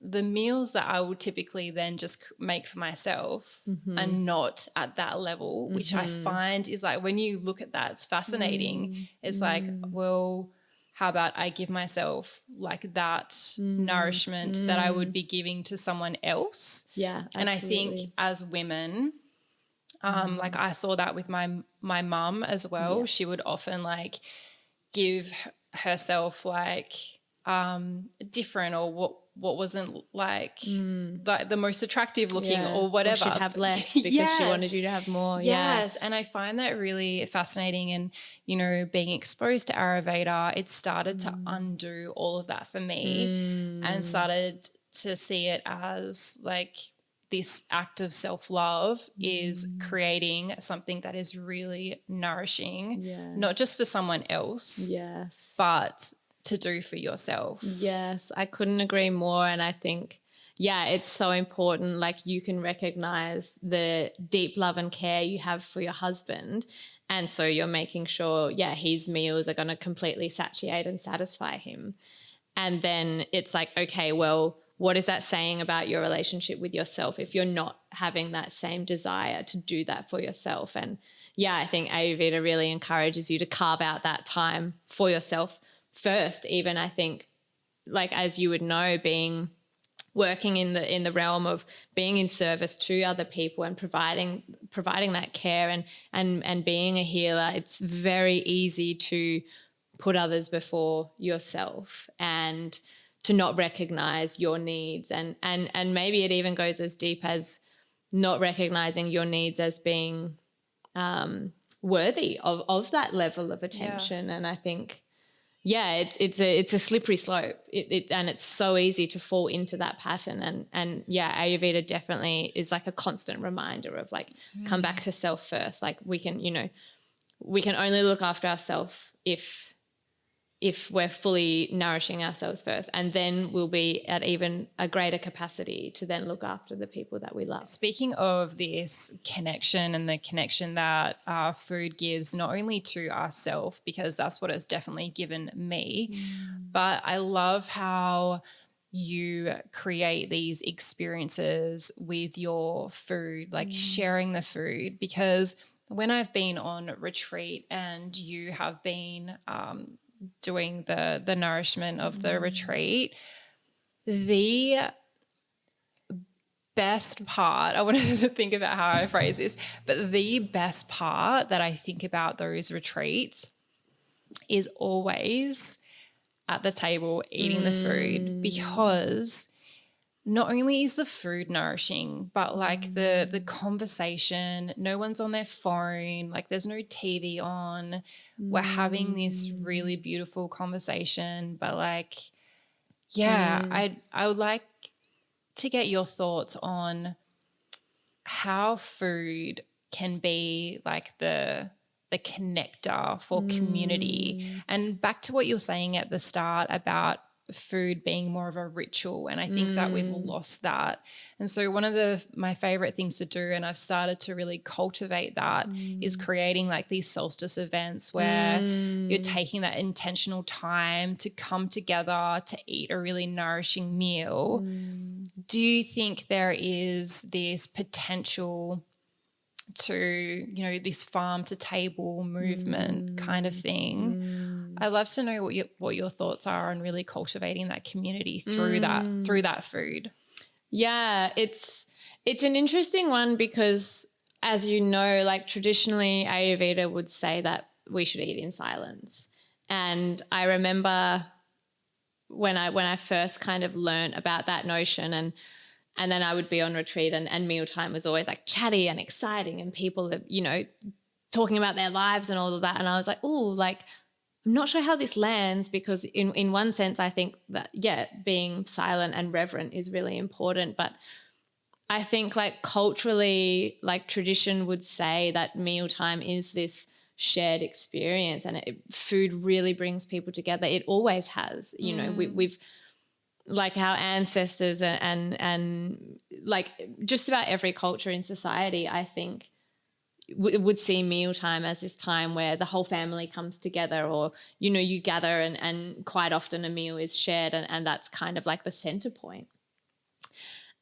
the meals that I will typically then just make for myself are not at that level, which I find is like, when you look at that, it's fascinating. It's like, well, how about I give myself like that nourishment that I would be giving to someone else? Yeah, absolutely. And I think as women, like I saw that with my mum as well. Yeah. She would often like give herself like different, or what wasn't like the most attractive looking or whatever. Or she'd have less because she wanted you to have more. Yes. And I find that really fascinating, and, you know, being exposed to Ayurveda, it started to undo all of that for me and started to see it as like this act of self-love is creating something that is really nourishing, not just for someone else, but to do for yourself. Yes, I couldn't agree more. And I think, it's so important. Like, you can recognize the deep love and care you have for your husband. And so you're making sure, his meals are going to completely satiate and satisfy him. And then it's like, okay, well, what is that saying about your relationship with yourself if you're not having that same desire to do that for yourself? And I think Ayurveda really encourages you to carve out that time for yourself first. Even I think, like, as you would know, working in the realm of being in service to other people and providing that care and being a healer, it's very easy to put others before yourself and to not recognize your needs, and maybe it even goes as deep as not recognizing your needs as being worthy of that level of attention. And I think it's a slippery slope, and it's so easy to fall into that pattern, and Ayurveda definitely is like a constant reminder of like, come back to self first. Like, we can only look after ourselves if we're fully nourishing ourselves first, and then we'll be at even a greater capacity to then look after the people that we love. Speaking of this connection and the connection that food gives not only to ourselves, because that's what it's definitely given me, but I love how you create these experiences with your food, like sharing the food, because when I've been on retreat and you have been doing the nourishment of the retreat, the best part, I wanted to think about how I phrase this, but the best part that I think about those retreats is always at the table eating the food, because not only is the food nourishing, but like the conversation, no one's on their phone, like there's no TV on. We're having this really beautiful conversation, but like, I would like to get your thoughts on how food can be like the connector for community. And back to what you were saying at the start about food being more of a ritual, and I think that we've lost that. And so one of my favorite things to do, and I've started to really cultivate that, is creating like these solstice events where you're taking that intentional time to come together to eat a really nourishing meal. Do you think there is this potential to, this farm to table movement kind of thing? I'd love to know what your thoughts are on really cultivating that community through that food. Yeah, it's an interesting one because, as you know, like traditionally Ayurveda would say that we should eat in silence. And I remember when I first kind of learned about that notion, and then I would be on retreat and mealtime was always like chatty and exciting and people are, talking about their lives and all of that. And I was like, oh, like, I'm not sure how this lands, because in one sense, I think that, yeah, being silent and reverent is really important. But I think like culturally, like tradition would say that mealtime is this shared experience, and food really brings people together. It always has, we've like our ancestors and like just about every culture in society, I think would see mealtime as this time where the whole family comes together, or, you gather and quite often a meal is shared, and that's kind of like the center point.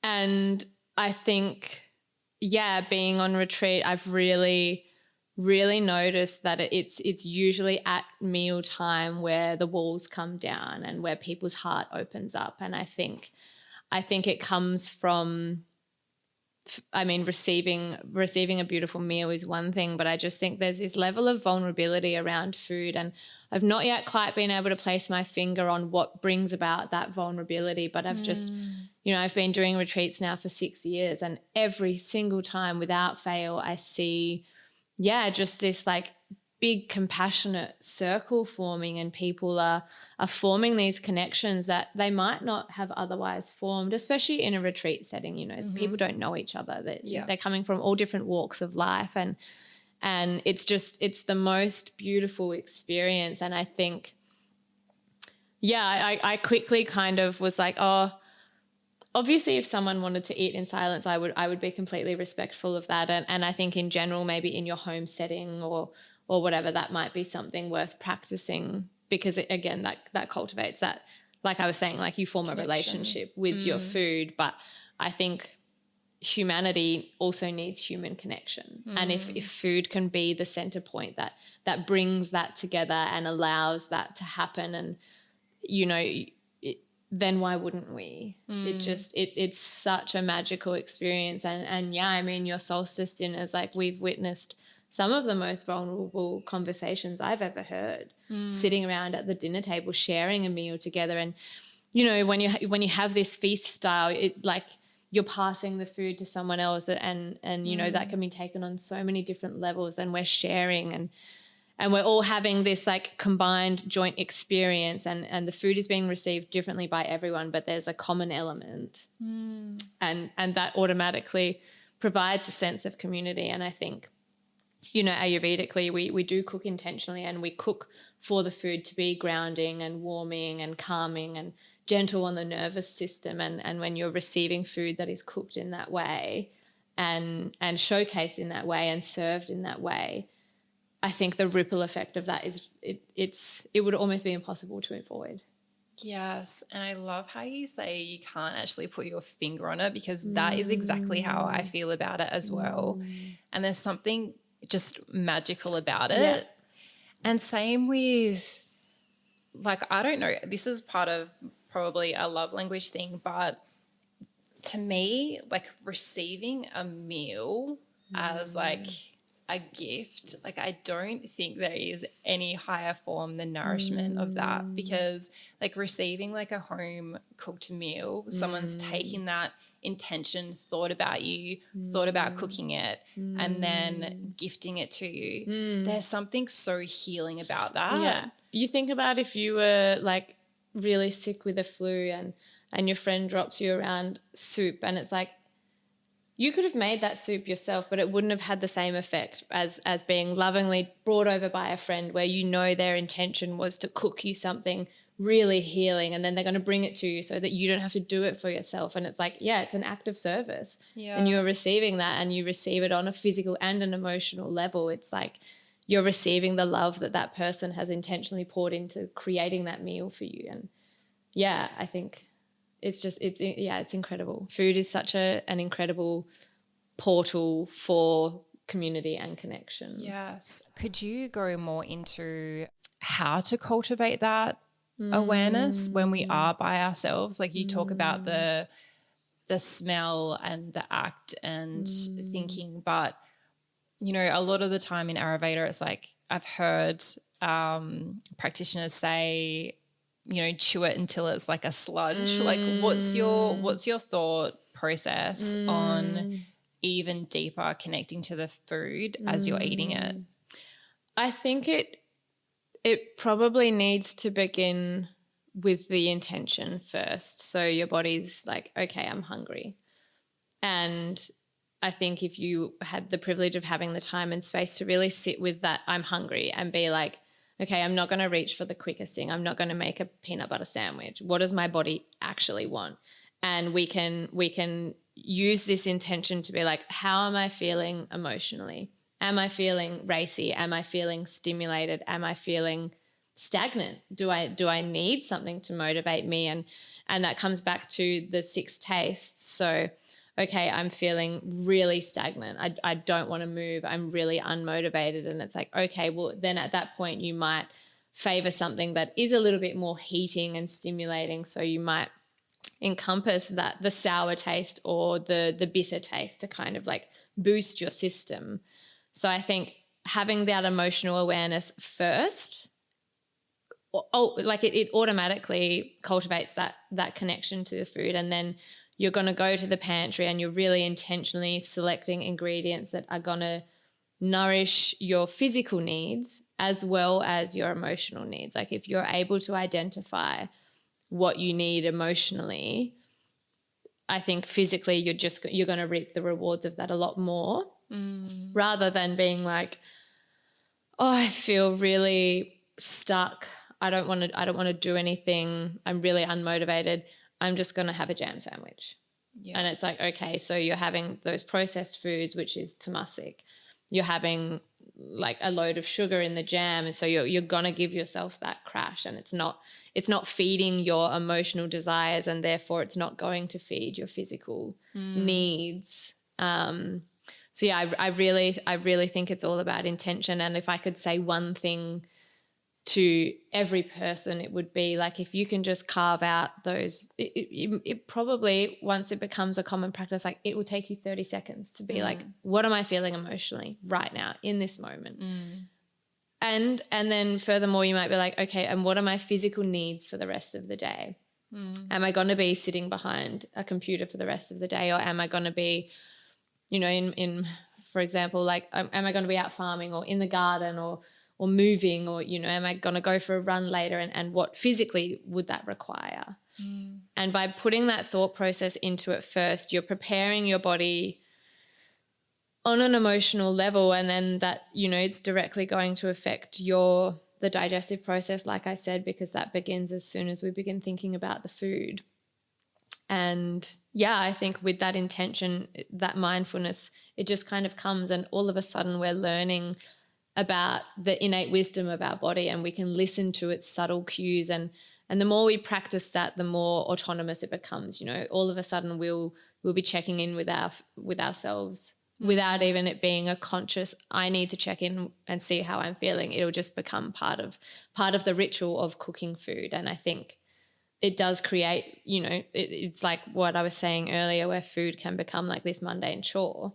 And I think, yeah, being on retreat, I've really noticed that it's usually at mealtime where the walls come down and where people's heart opens up. And I think it comes from, I mean, receiving a beautiful meal is one thing, but I just think there's this level of vulnerability around food, and I've not yet quite been able to place my finger on what brings about that vulnerability, but I've just, I've been doing retreats now for 6 years, and every single time without fail I see, just this like big compassionate circle forming, and people are forming these connections that they might not have otherwise formed, especially in a retreat setting. People don't know each other. They're coming from all different walks of life, and it's the most beautiful experience. And I think, I quickly kind of was like, oh, obviously if someone wanted to eat in silence, I would be completely respectful of that. And I think in general, maybe in your home setting or whatever, that might be something worth practicing, because again, that cultivates that, like I was saying, like you form a relationship with your food. But I think humanity also needs human connection. And if food can be the center point that brings that together and allows that to happen, and, then why wouldn't we? It's such a magical experience. And I mean, your solstice dinners, like we've witnessed some of the most vulnerable conversations I've ever heard, sitting around at the dinner table, sharing a meal together. And, when you have this feast style, it's like you're passing the food to someone else, and that can be taken on so many different levels, and we're sharing and we're all having this like combined joint experience, and the food is being received differently by everyone, but there's a common element, and that automatically provides a sense of community. And I think, Ayurvedically, we do cook intentionally, and we cook for the food to be grounding and warming and calming and gentle on the nervous system. And when you're receiving food that is cooked in that way and showcased in that way and served in that way, I think the ripple effect of that is it would almost be impossible to avoid. Yes. And I love how you say you can't actually put your finger on it, because that is exactly how I feel about it as well. And there's something just magical about it. Yeah. And same with, like, I don't know, this is part of probably a love language thing, but to me, like receiving a meal as like a gift, like I don't think there is any higher form than nourishment of that, because like receiving like a home cooked meal, someone's taking that intention, thought about you, thought about cooking it, and then gifting it to you. There's something so healing about that. Yeah. You think about if you were like really sick with a flu and your friend drops you around soup, and it's like, you could have made that soup yourself, but it wouldn't have had the same effect as being lovingly brought over by a friend, where their intention was to cook you something really healing, and then they're going to bring it to you so that you don't have to do it for yourself. And it's like, yeah, it's an act of service. Yeah. And you're receiving that, and you receive it on a physical and an emotional level. It's like you're receiving the love that that person has intentionally poured into creating that meal for you. And yeah, I think it's incredible. Food is such an incredible portal for community and connection. Yes. Could you go more into how to cultivate that awareness when we are by ourselves? Like you talk about the smell and the act and thinking, but you know, a lot of the time in Ayurveda, it's like I've heard practitioners say, you know, chew it until it's like a sludge. Like what's your thought process on even deeper connecting to the food as you're eating it? I think it probably needs to begin with the intention first. So your body's like, okay, I'm hungry. And I think if you had the privilege of having the time and space to really sit with that, I'm hungry, and be like, okay, I'm not going to reach for the quickest thing. I'm not going to make a peanut butter sandwich. What does my body actually want? And we can use this intention to be like, how am I feeling emotionally? Am I feeling racy? Am I feeling stimulated? Am I feeling stagnant? Do I need something to motivate me? And that comes back to the 6 tastes. So, okay, I'm feeling really stagnant. I don't want to move. I'm really unmotivated. And it's like, okay, well, then at that point you might favor something that is a little bit more heating and stimulating. So you might encompass that, the sour taste or the bitter taste, to kind of like boost your system. So I think having that emotional awareness first, like it automatically cultivates that connection to the food. And then you're going to go to the pantry and you're really intentionally selecting ingredients that are going to nourish your physical needs as well as your emotional needs. Like if you're able to identify what you need emotionally, I think physically you're going to reap the rewards of that a lot more, rather than being like, oh, I feel really stuck. I don't want to do anything. I'm really unmotivated. I'm just going to have a jam sandwich. Yeah. And it's like, okay, so you're having those processed foods, which is tamasic. You're having like a load of sugar in the jam, and so you're going to give yourself that crash, and it's not feeding your emotional desires, and therefore it's not going to feed your physical needs. So yeah, I really think it's all about intention. And if I could say one thing to every person, it would be like, if you can just carve out those, it probably, once it becomes a common practice, like it will take you 30 seconds to be like, what am I feeling emotionally right now in this moment? And then furthermore, you might be like, okay, and what are my physical needs for the rest of the day? Am I going to be sitting behind a computer for the rest of the day? Or am I going to be, you know, in for example, like, am I going to be out farming or in the garden or moving, or, you know, am I going to go for a run later, and what physically would that require? And by putting that thought process into it first, you're preparing your body on an emotional level, and then that, you know, it's directly going to affect the digestive process, like I said, because that begins as soon as we begin thinking about the food. And yeah, I think with that intention, that mindfulness, it just kind of comes, and all of a sudden we're learning about the innate wisdom of our body, and we can listen to its subtle cues. And the more we practice that, the more autonomous it becomes. You know, all of a sudden we'll be checking in with ourselves without even it being a conscious, I need to check in and see how I'm feeling. It'll just become part of the ritual of cooking food. And I think it does create, you know, it's like what I was saying earlier, where food can become like this mundane chore.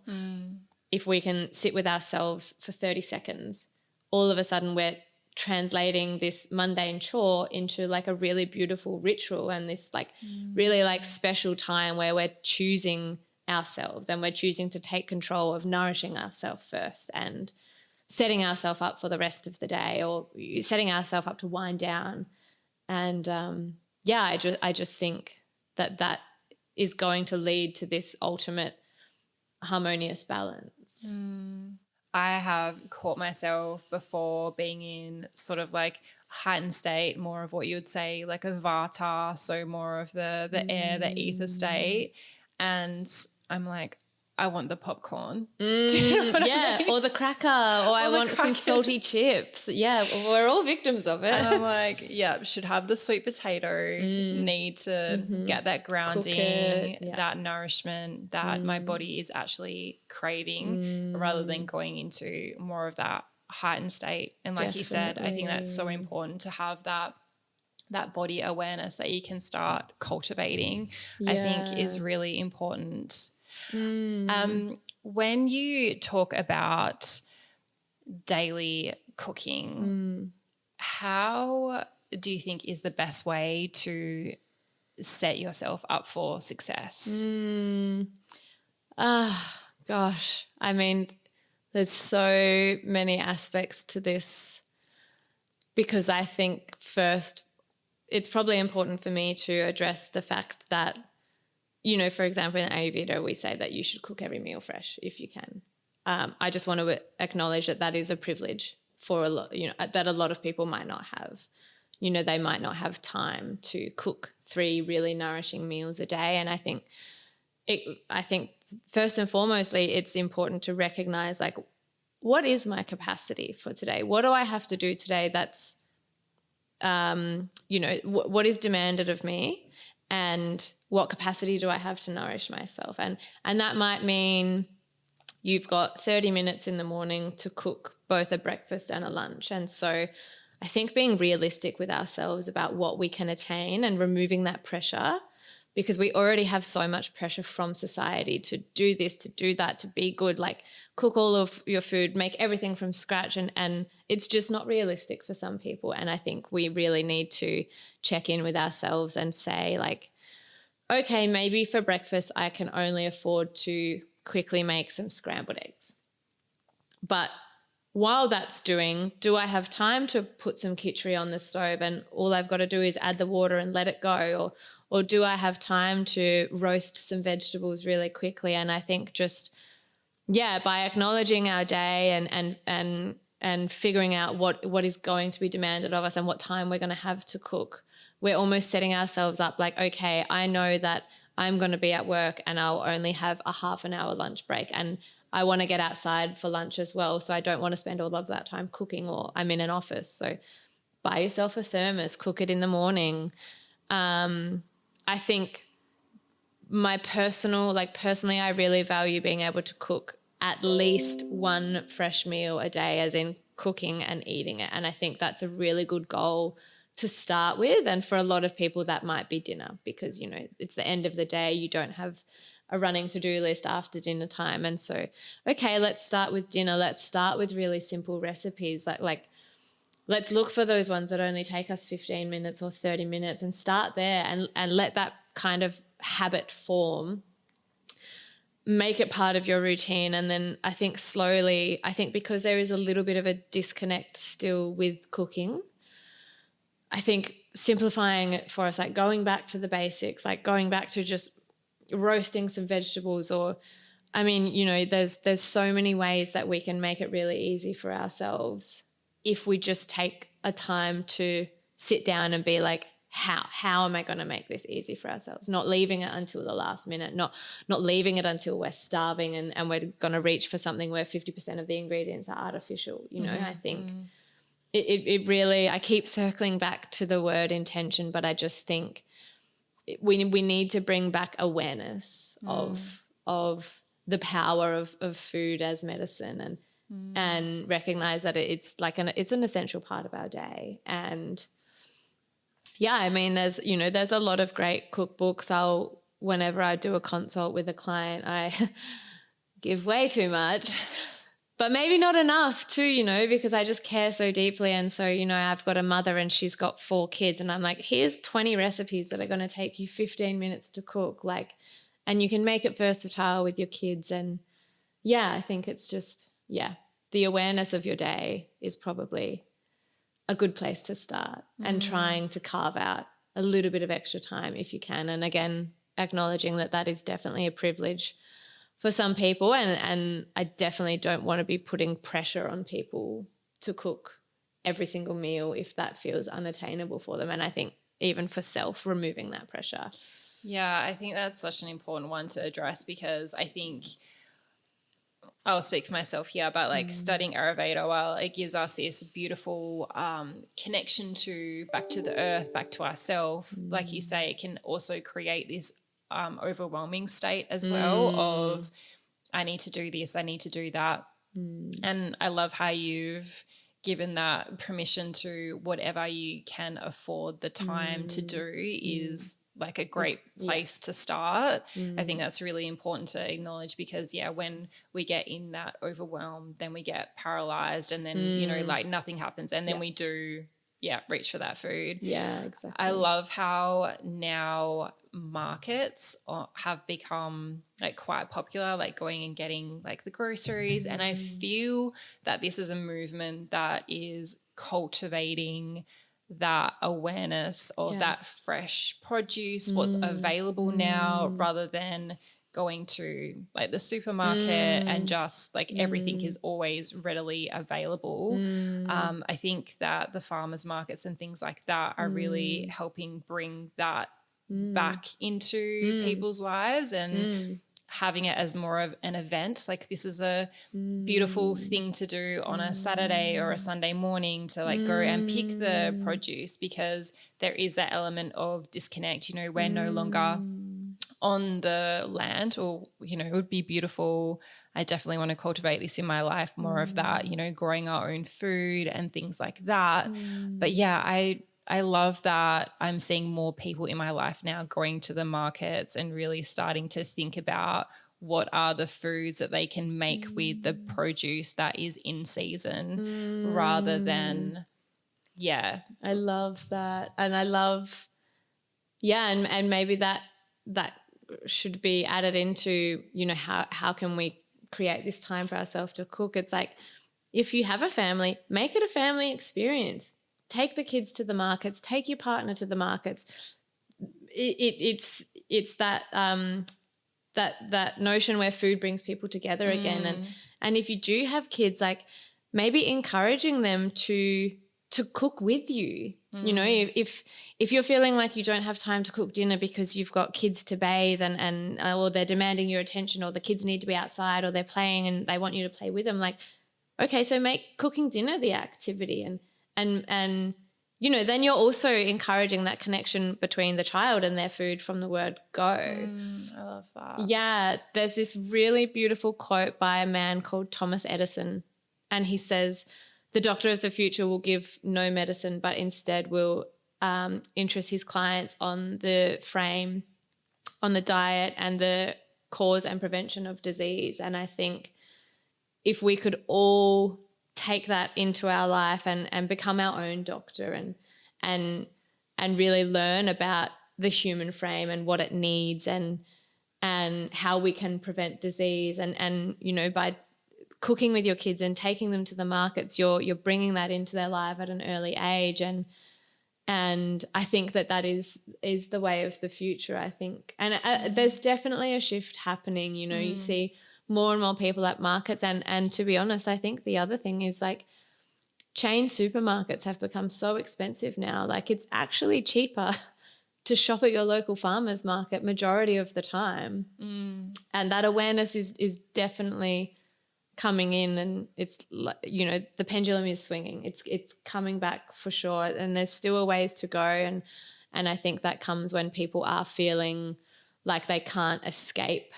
If we can sit with ourselves for 30 seconds, all of a sudden we're translating this mundane chore into like a really beautiful ritual, and this like really like special time where we're choosing ourselves, and we're choosing to take control of nourishing ourselves first, and setting ourselves up for the rest of the day, or setting ourselves up to wind down. And yeah, I just think that is going to lead to this ultimate harmonious balance. I have caught myself before being in sort of like heightened state, more of what you would say like a vata, so more of the air, the ether state. And I'm like, I want the popcorn. Do you know what I mean? Or the cracker, or I want some salty chips. Yeah, we're all victims of it. And I'm like, yeah, should have the sweet potato, need to get that grounding, that nourishment that my body is actually craving rather than going into more of that heightened state. And like you said, I think that's so important to have that body awareness that you can start cultivating, I think is really important. When you talk about daily cooking, how do you think is the best way to set yourself up for success? Gosh, I mean, there's so many aspects to this, because I think first it's probably important for me to address the fact that, you know, for example, in Ayurveda, we say that you should cook every meal fresh if you can. I just want to acknowledge that that is a privilege for a lot, you know, that a lot of people might not have. You know, they might not have time to cook 3 really nourishing meals a day. And I think first and foremostly, it's important to recognize, like, what is my capacity for today? What do I have to do today that's, you know, what is demanded of me, and what capacity do I have to nourish myself? And that might mean you've got 30 minutes in the morning to cook both a breakfast and a lunch. And so I think being realistic with ourselves about what we can attain and removing that pressure, because we already have so much pressure from society to do this, to do that, to be good, like cook all of your food, make everything from scratch. And it's just not realistic for some people. And I think we really need to check in with ourselves and say, like, okay, maybe for breakfast I can only afford to quickly make some scrambled eggs. But while that's doing, do I have time to put some kitchery on the stove and all I've got to do is add the water and let it go? Or do I have time to roast some vegetables really quickly? And I think just, by acknowledging our day and figuring out what is going to be demanded of us and what time we're going to have to cook, we're almost setting ourselves up like, okay, I know that I'm going to be at work and I'll only have a half an hour lunch break, and I want to get outside for lunch as well. So I don't want to spend all of that time cooking, or I'm in an office. So buy yourself a thermos, cook it in the morning. I think personally, I really value being able to cook at least 1 fresh meal a day, as in cooking and eating it. And I think that's a really good goal to start with. And for a lot of people, that might be dinner, because, you know, it's the end of the day. You don't have a running to-do list after dinner time. And so, okay, let's start with dinner. Let's start with really simple recipes. Like let's look for those ones that only take us 15 minutes or 30 minutes and start there and let that kind of habit form. Make it part of your routine. And then I think slowly, because there is a little bit of a disconnect still with cooking, I think simplifying it for us, like going back to the basics, like going back to just roasting some vegetables, or, I mean, you know, there's so many ways that we can make it really easy for ourselves if we just take a time to sit down and be like, how am I going to make this easy for ourselves? Not leaving it until the last minute, not leaving it until we're starving and we're going to reach for something where 50% of the ingredients are artificial. You know, I think it really, I keep circling back to the word intention, but I just think we need to bring back awareness of the power of food as medicine, and recognize that it's like it's an essential part of our day. And I mean, there's a lot of great cookbooks. Whenever I do a consult with a client, I give way too much, but maybe not enough too, you know, because I just care so deeply. And so, you know, I've got a mother and she's got 4 kids, and I'm like, here's 20 recipes that are going to take you 15 minutes to cook, like, and you can make it versatile with your kids. And I think it's just, the awareness of your day is probably a good place to start, and trying to carve out a little bit of extra time if you can. And again, acknowledging that is definitely a privilege for some people, and I definitely don't want to be putting pressure on people to cook every single meal if that feels unattainable for them. And I think even for self, removing that pressure. Yeah, I think that's such an important one to address, because I think I'll speak for myself here, but like studying Ayurveda, while it gives us this beautiful connection to back to the earth, back to ourselves, like you say, it can also create this overwhelming state as well of I need to do this, I need to do that. And I love how you've given that permission to whatever you can afford the time to do is like a great place to start. I think that's really important to acknowledge, because when we get in that overwhelm, then we get paralyzed, and then you know, like nothing happens, and then we do reach for that food. Yeah, exactly. I love how now markets have become like quite popular, like going and getting like the groceries, and I feel that this is a movement that is cultivating that awareness of that fresh produce, what's available now, rather than going to like the supermarket and just like everything is always readily available. I think that the farmers markets and things like that are really helping bring that back into people's lives, and having it as more of an event. Like this is a beautiful thing to do on a Saturday or a Sunday morning, to like go and pick the produce, because there is that element of disconnect. You know, we're no longer on the land, or, you know, it would be beautiful. I definitely want to cultivate this in my life, more of that, you know, growing our own food and things like that. But yeah, I love that I'm seeing more people in my life now going to the markets and really starting to think about what are the foods that they can make with the produce that is in season, rather than, I love that. And I love, and maybe that should be added into, you know, how can we create this time for ourselves to cook? It's like, if you have a family, make it a family experience. Take the kids to the markets, take your partner to the markets. It's that that notion where food brings people together again. And if you do have kids, like maybe encouraging them to cook with you. You know, if you're feeling like you don't have time to cook dinner because you've got kids to bathe and or they're demanding your attention, or the kids need to be outside, or they're playing and they want you to play with them, like, okay, so make cooking dinner the activity, and you know, then you're also encouraging that connection between the child and their food from the word go. I love that. Yeah, there's this really beautiful quote by a man called Thomas Edison, and he says, "The doctor of the future will give no medicine, but instead will interest his clients on the frame, on the diet, and the cause and prevention of disease." And I think if we could all take that into our life and become our own doctor and really learn about the human frame and what it needs and how we can prevent disease, and you know, by cooking with your kids and taking them to the markets, you're bringing that into their life at an early age, and I think that is the way of the future, I think. And there's definitely a shift happening. You know, you see more and more people at markets, and to be honest, I think the other thing is, like, chain supermarkets have become so expensive now. Like, it's actually cheaper to shop at your local farmers market majority of the time. And that awareness is definitely coming in, and it's, you know, the pendulum is swinging. It's coming back for sure, and there's still a ways to go, and I think that comes when people are feeling like they can't escape,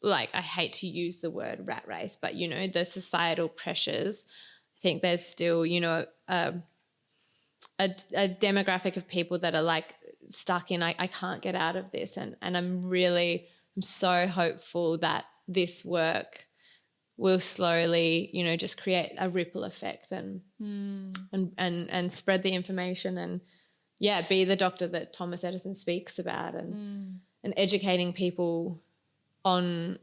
like, I hate to use the word rat race, but, you know, the societal pressures. I think there's still, you know, a demographic of people that are like stuck in, I can't get out of this, and I'm so hopeful that this work will slowly, you know, just create a ripple effect and spread the information, and be the doctor that Thomas Edison speaks about, and educating people on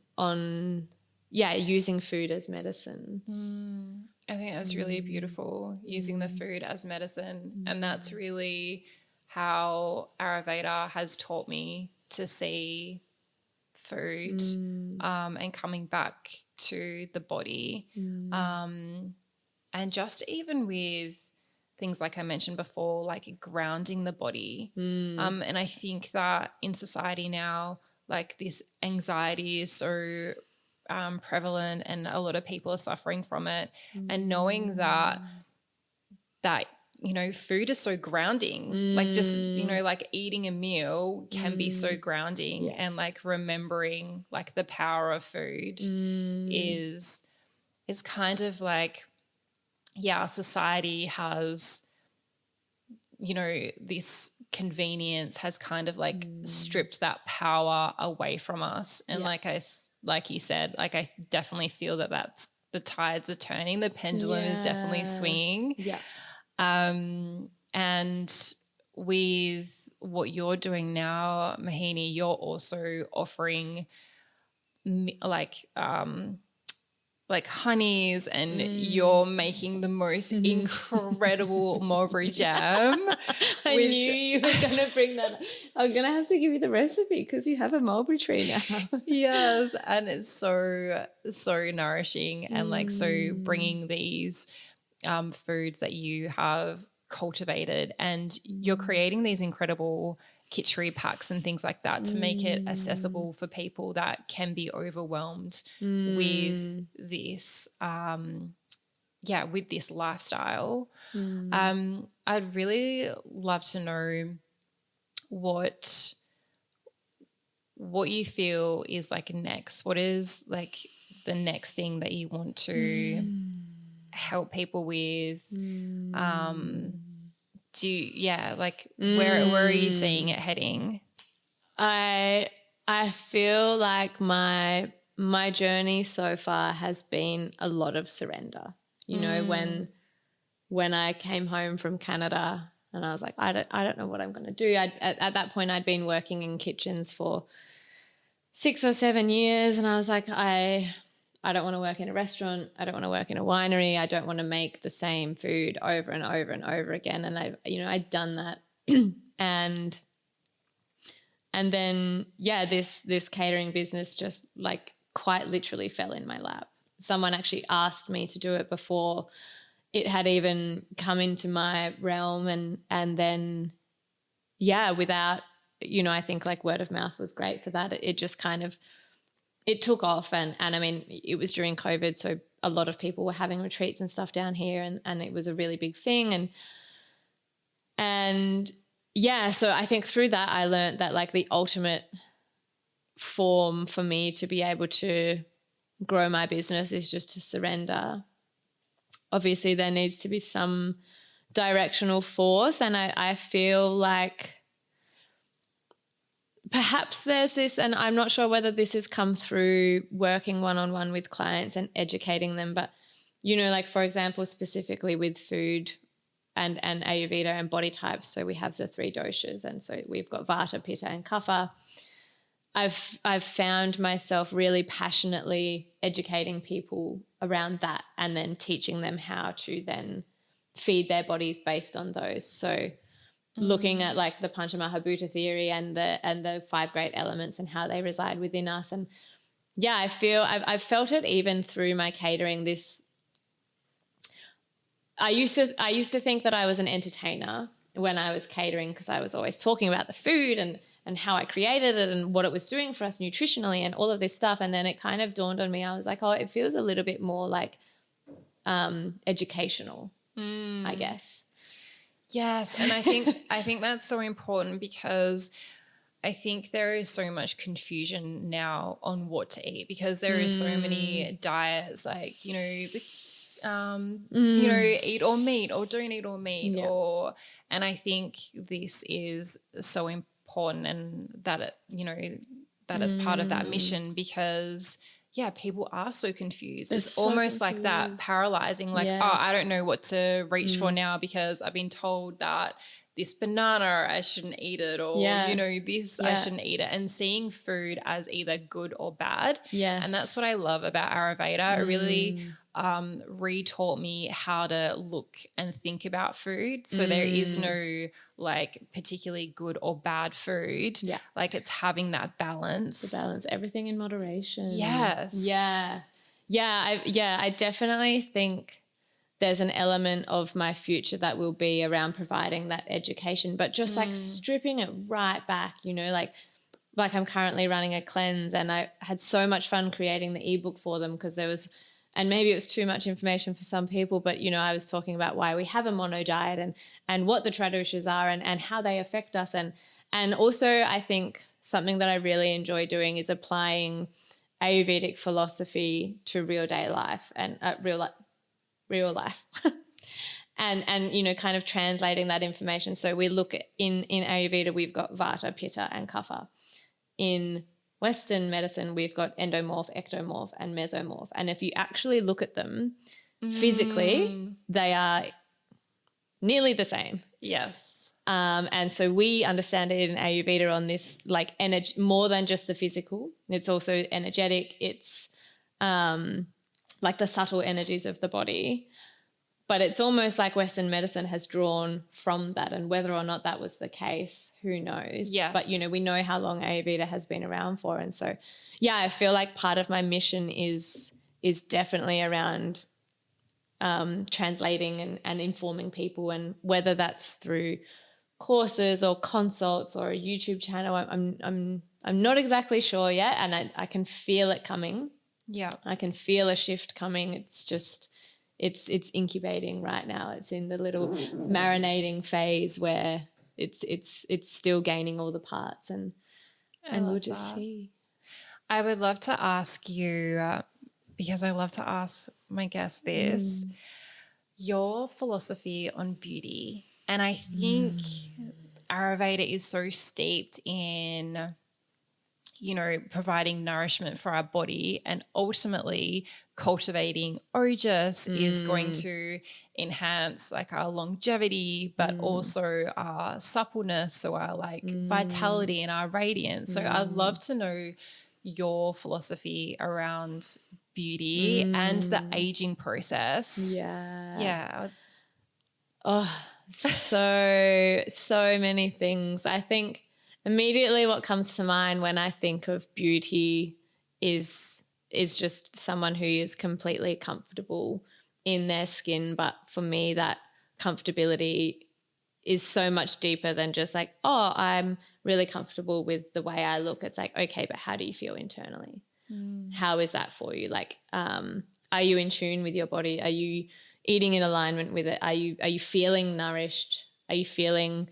using food as medicine. I think that's really beautiful, using the food as medicine. And that's really how Ayurveda has taught me to see food, and coming back to the body. And just even with things like I mentioned before, like grounding the body. And I think that in society now, like this anxiety is so prevalent and a lot of people are suffering from it. And knowing that food is so grounding, like just like eating a meal can be so grounding, and like remembering like the power of food is kind of like, society has, this convenience has kind of like stripped that power away from us. And like you said, like I definitely feel that that's the tides are turning, the pendulum is definitely swinging. And with what you're doing now, Mohini, you're also offering like honeys, and you're making the most incredible mulberry jam. I knew you were going to bring that up. I'm going to have to give you the recipe because you have a mulberry tree now. Yes, and it's so nourishing, and like so bringing these foods that you have cultivated, and you're creating these incredible kitchery packs and things like that to make it accessible for people that can be overwhelmed with this with this lifestyle. I'd really love to know what you feel is like next. What is like the next thing that you want to help people with? Where are you seeing it heading? I feel like my journey so far has been a lot of surrender. You know, when I came home from Canada and I was like, I don't know what I'm going to do. At that point I'd been working in kitchens for 6 or 7 years, and I was like, I don't want to work in a restaurant. I don't want to work in a winery. I don't want to make the same food over and over and over again. And I'd done that. and then, this catering business just like quite literally fell in my lap. Someone actually asked me to do it before it had even come into my realm. And then, without, I think like word of mouth was great for that. It just kind of, it took off, and I mean, it was during COVID, so a lot of people were having retreats and stuff down here, and it was a really big thing. And so I think through that I learned that like the ultimate form for me to be able to grow my business is just to surrender. Obviously there needs to be some directional force, and I feel like perhaps there's this, and I'm not sure whether this has come through working one-on-one with clients and educating them, but, like for example, specifically with food and Ayurveda and body types. So we have the 3 doshas, and so we've got Vata, Pitta and Kapha. I've found myself really passionately educating people around that, and then teaching them how to then feed their bodies based on those. So looking at like the Panchamahabhuta theory and the 5 great elements and how they reside within us. And I feel I've felt it even through my catering. I used to think that I was an entertainer when I was catering, because I was always talking about the food and how I created it and what it was doing for us nutritionally and all of this stuff. And then it kind of dawned on me. I was like, oh, it feels a little bit more like educational, I guess. Yes, and I think that's so important, because I think there is so much confusion now on what to eat, because there is so many diets, like, eat all meat or don't eat all meat, and I think this is so important, and that that is part of that mission, because people are so confused. It's so almost confused. Like that paralyzing, like, oh, I don't know what to reach for now, because I've been told that this banana, I shouldn't eat it, or, I shouldn't eat it, and seeing food as either good or bad. Yes. And that's what I love about Ayurveda. It really retaught me how to look and think about food. So there is no like particularly good or bad food. Yeah. Like it's having that balance. The balance, everything in moderation. Yes. Yeah. I definitely think there's an element of my future that will be around providing that education, but just like stripping it right back, you know, like I'm currently running a cleanse, and I had so much fun creating the ebook for them because there was, and maybe it was too much information for some people, but, you know, I was talking about why we have a mono diet and what the traditions are and how they affect us. And also I think something that I really enjoy doing is applying Ayurvedic philosophy to real day life and real life and you know, kind of translating that information. So we look at in Ayurveda, we've got Vata, Pitta and Kapha. In Western medicine, we've got endomorph, ectomorph and mesomorph. And if you actually look at them physically, they are nearly the same. Yes. And so we understand it in Ayurveda on this like energy, more than just the physical. It's also energetic. It's like the subtle energies of the body. But it's almost like Western medicine has drawn from that, and whether or not that was the case, who knows? Yes. But, you know, we know how long Ayurveda has been around for. And so, yeah, I feel like part of my mission is definitely around translating and informing people, and whether that's through courses or consults or a YouTube channel, I'm not exactly sure yet, and I can feel it coming. Yeah. I can feel a shift coming. It's just it's incubating right now. It's in the little marinating phase where it's still gaining all the parts, and we'll just see. I would love to ask you, because I love to ask my guests this, your philosophy on beauty. And I think Ayurveda is so steeped in, you know, providing nourishment for our body, and ultimately cultivating ojas is going to enhance like our longevity, but also our suppleness, so our like vitality and our radiance. So I'd love to know your philosophy around beauty and the aging process. Yeah. Oh, so many things. I think immediately what comes to mind when I think of beauty is just someone who is completely comfortable in their skin. But for me, that comfortability is so much deeper than just like, oh, I'm really comfortable with the way I look. It's like, okay, but how do you feel internally? How is that for you? Like, are you in tune with your body? Are you eating in alignment with it? Are you feeling nourished? Are you feeling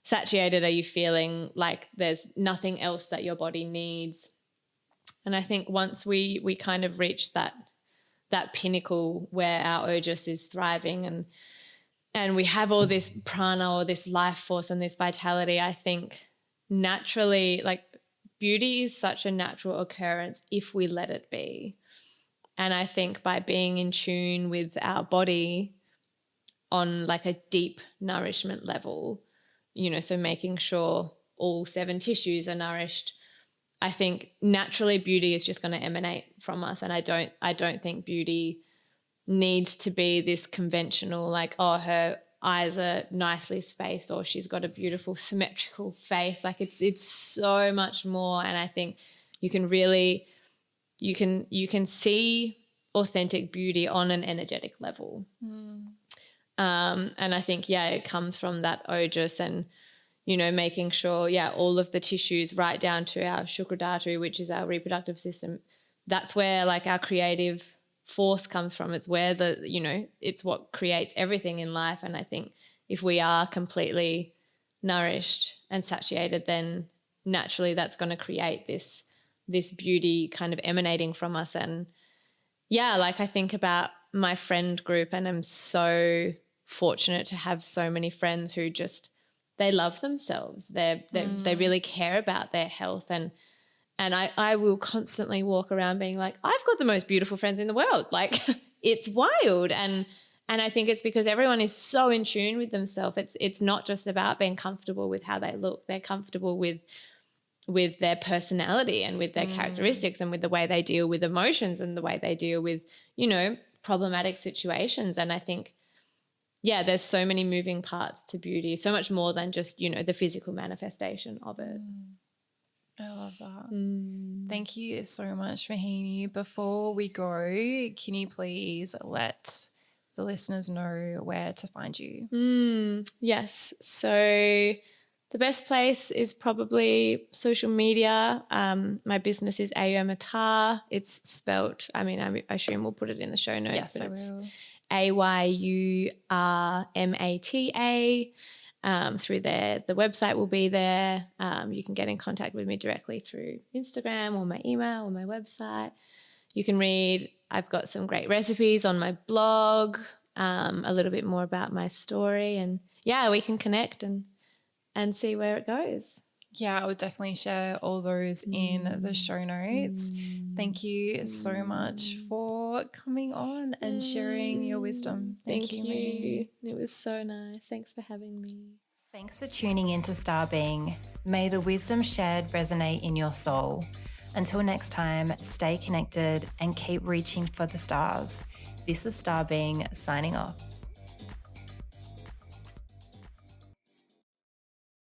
satiated? Are you feeling like there's nothing else that your body needs? And I think once we kind of reach that pinnacle where our ojas is thriving and we have all this prana or this life force and this vitality, I think naturally, like, beauty is such a natural occurrence if we let it be. And I think by being in tune with our body on like a deep nourishment level, you know, so making sure all 7 tissues are nourished, I think naturally beauty is just going to emanate from us. And I don't think beauty needs to be this conventional, like, oh, her eyes are nicely spaced or she's got a beautiful symmetrical face. Like it's so much more. And I think you can really, you can see authentic beauty on an energetic level. And I think, yeah, it comes from that ojas and, you know, making sure, yeah, all of the tissues right down to our shukradhatu, which is our reproductive system, that's where like our creative force comes from. It's where it's what creates everything in life. And I think if we are completely nourished and satiated, then naturally that's going to create this beauty kind of emanating from us. And yeah, like I think about my friend group, and I'm so fortunate to have so many friends who just, they love themselves. They really care about their health. And I will constantly walk around being like, I've got the most beautiful friends in the world. Like it's wild. And I think it's because everyone is so in tune with themselves. It's not just about being comfortable with how they look. They're comfortable with their personality and with their characteristics and with the way they deal with emotions and the way they deal with, you know, problematic situations. And I think, yeah, there's so many moving parts to beauty, so much more than just, you know, the physical manifestation of it. I love that. Thank you so much, Mohini. Before we go, can you please let the listeners know where to find you? Yes. So the best place is probably social media. My business is Ayurveda. It's spelt, I assume we'll put it in the show notes. Yes, but I it's will. AYURMATA. Through there, the website will be there. You can get in contact with me directly through Instagram or my email or my website. You can read, I've got some great recipes on my blog, a little bit more about my story, and we can connect and see where it goes. Yeah, I would definitely share all those in the show notes. Thank you so much for coming on and sharing your wisdom. Thank you, Mohini. It was so nice. Thanks for having me. Thanks for tuning in to Starbeing. May the wisdom shared resonate in your soul. Until next time, stay connected and keep reaching for the stars. This is Starbeing signing off.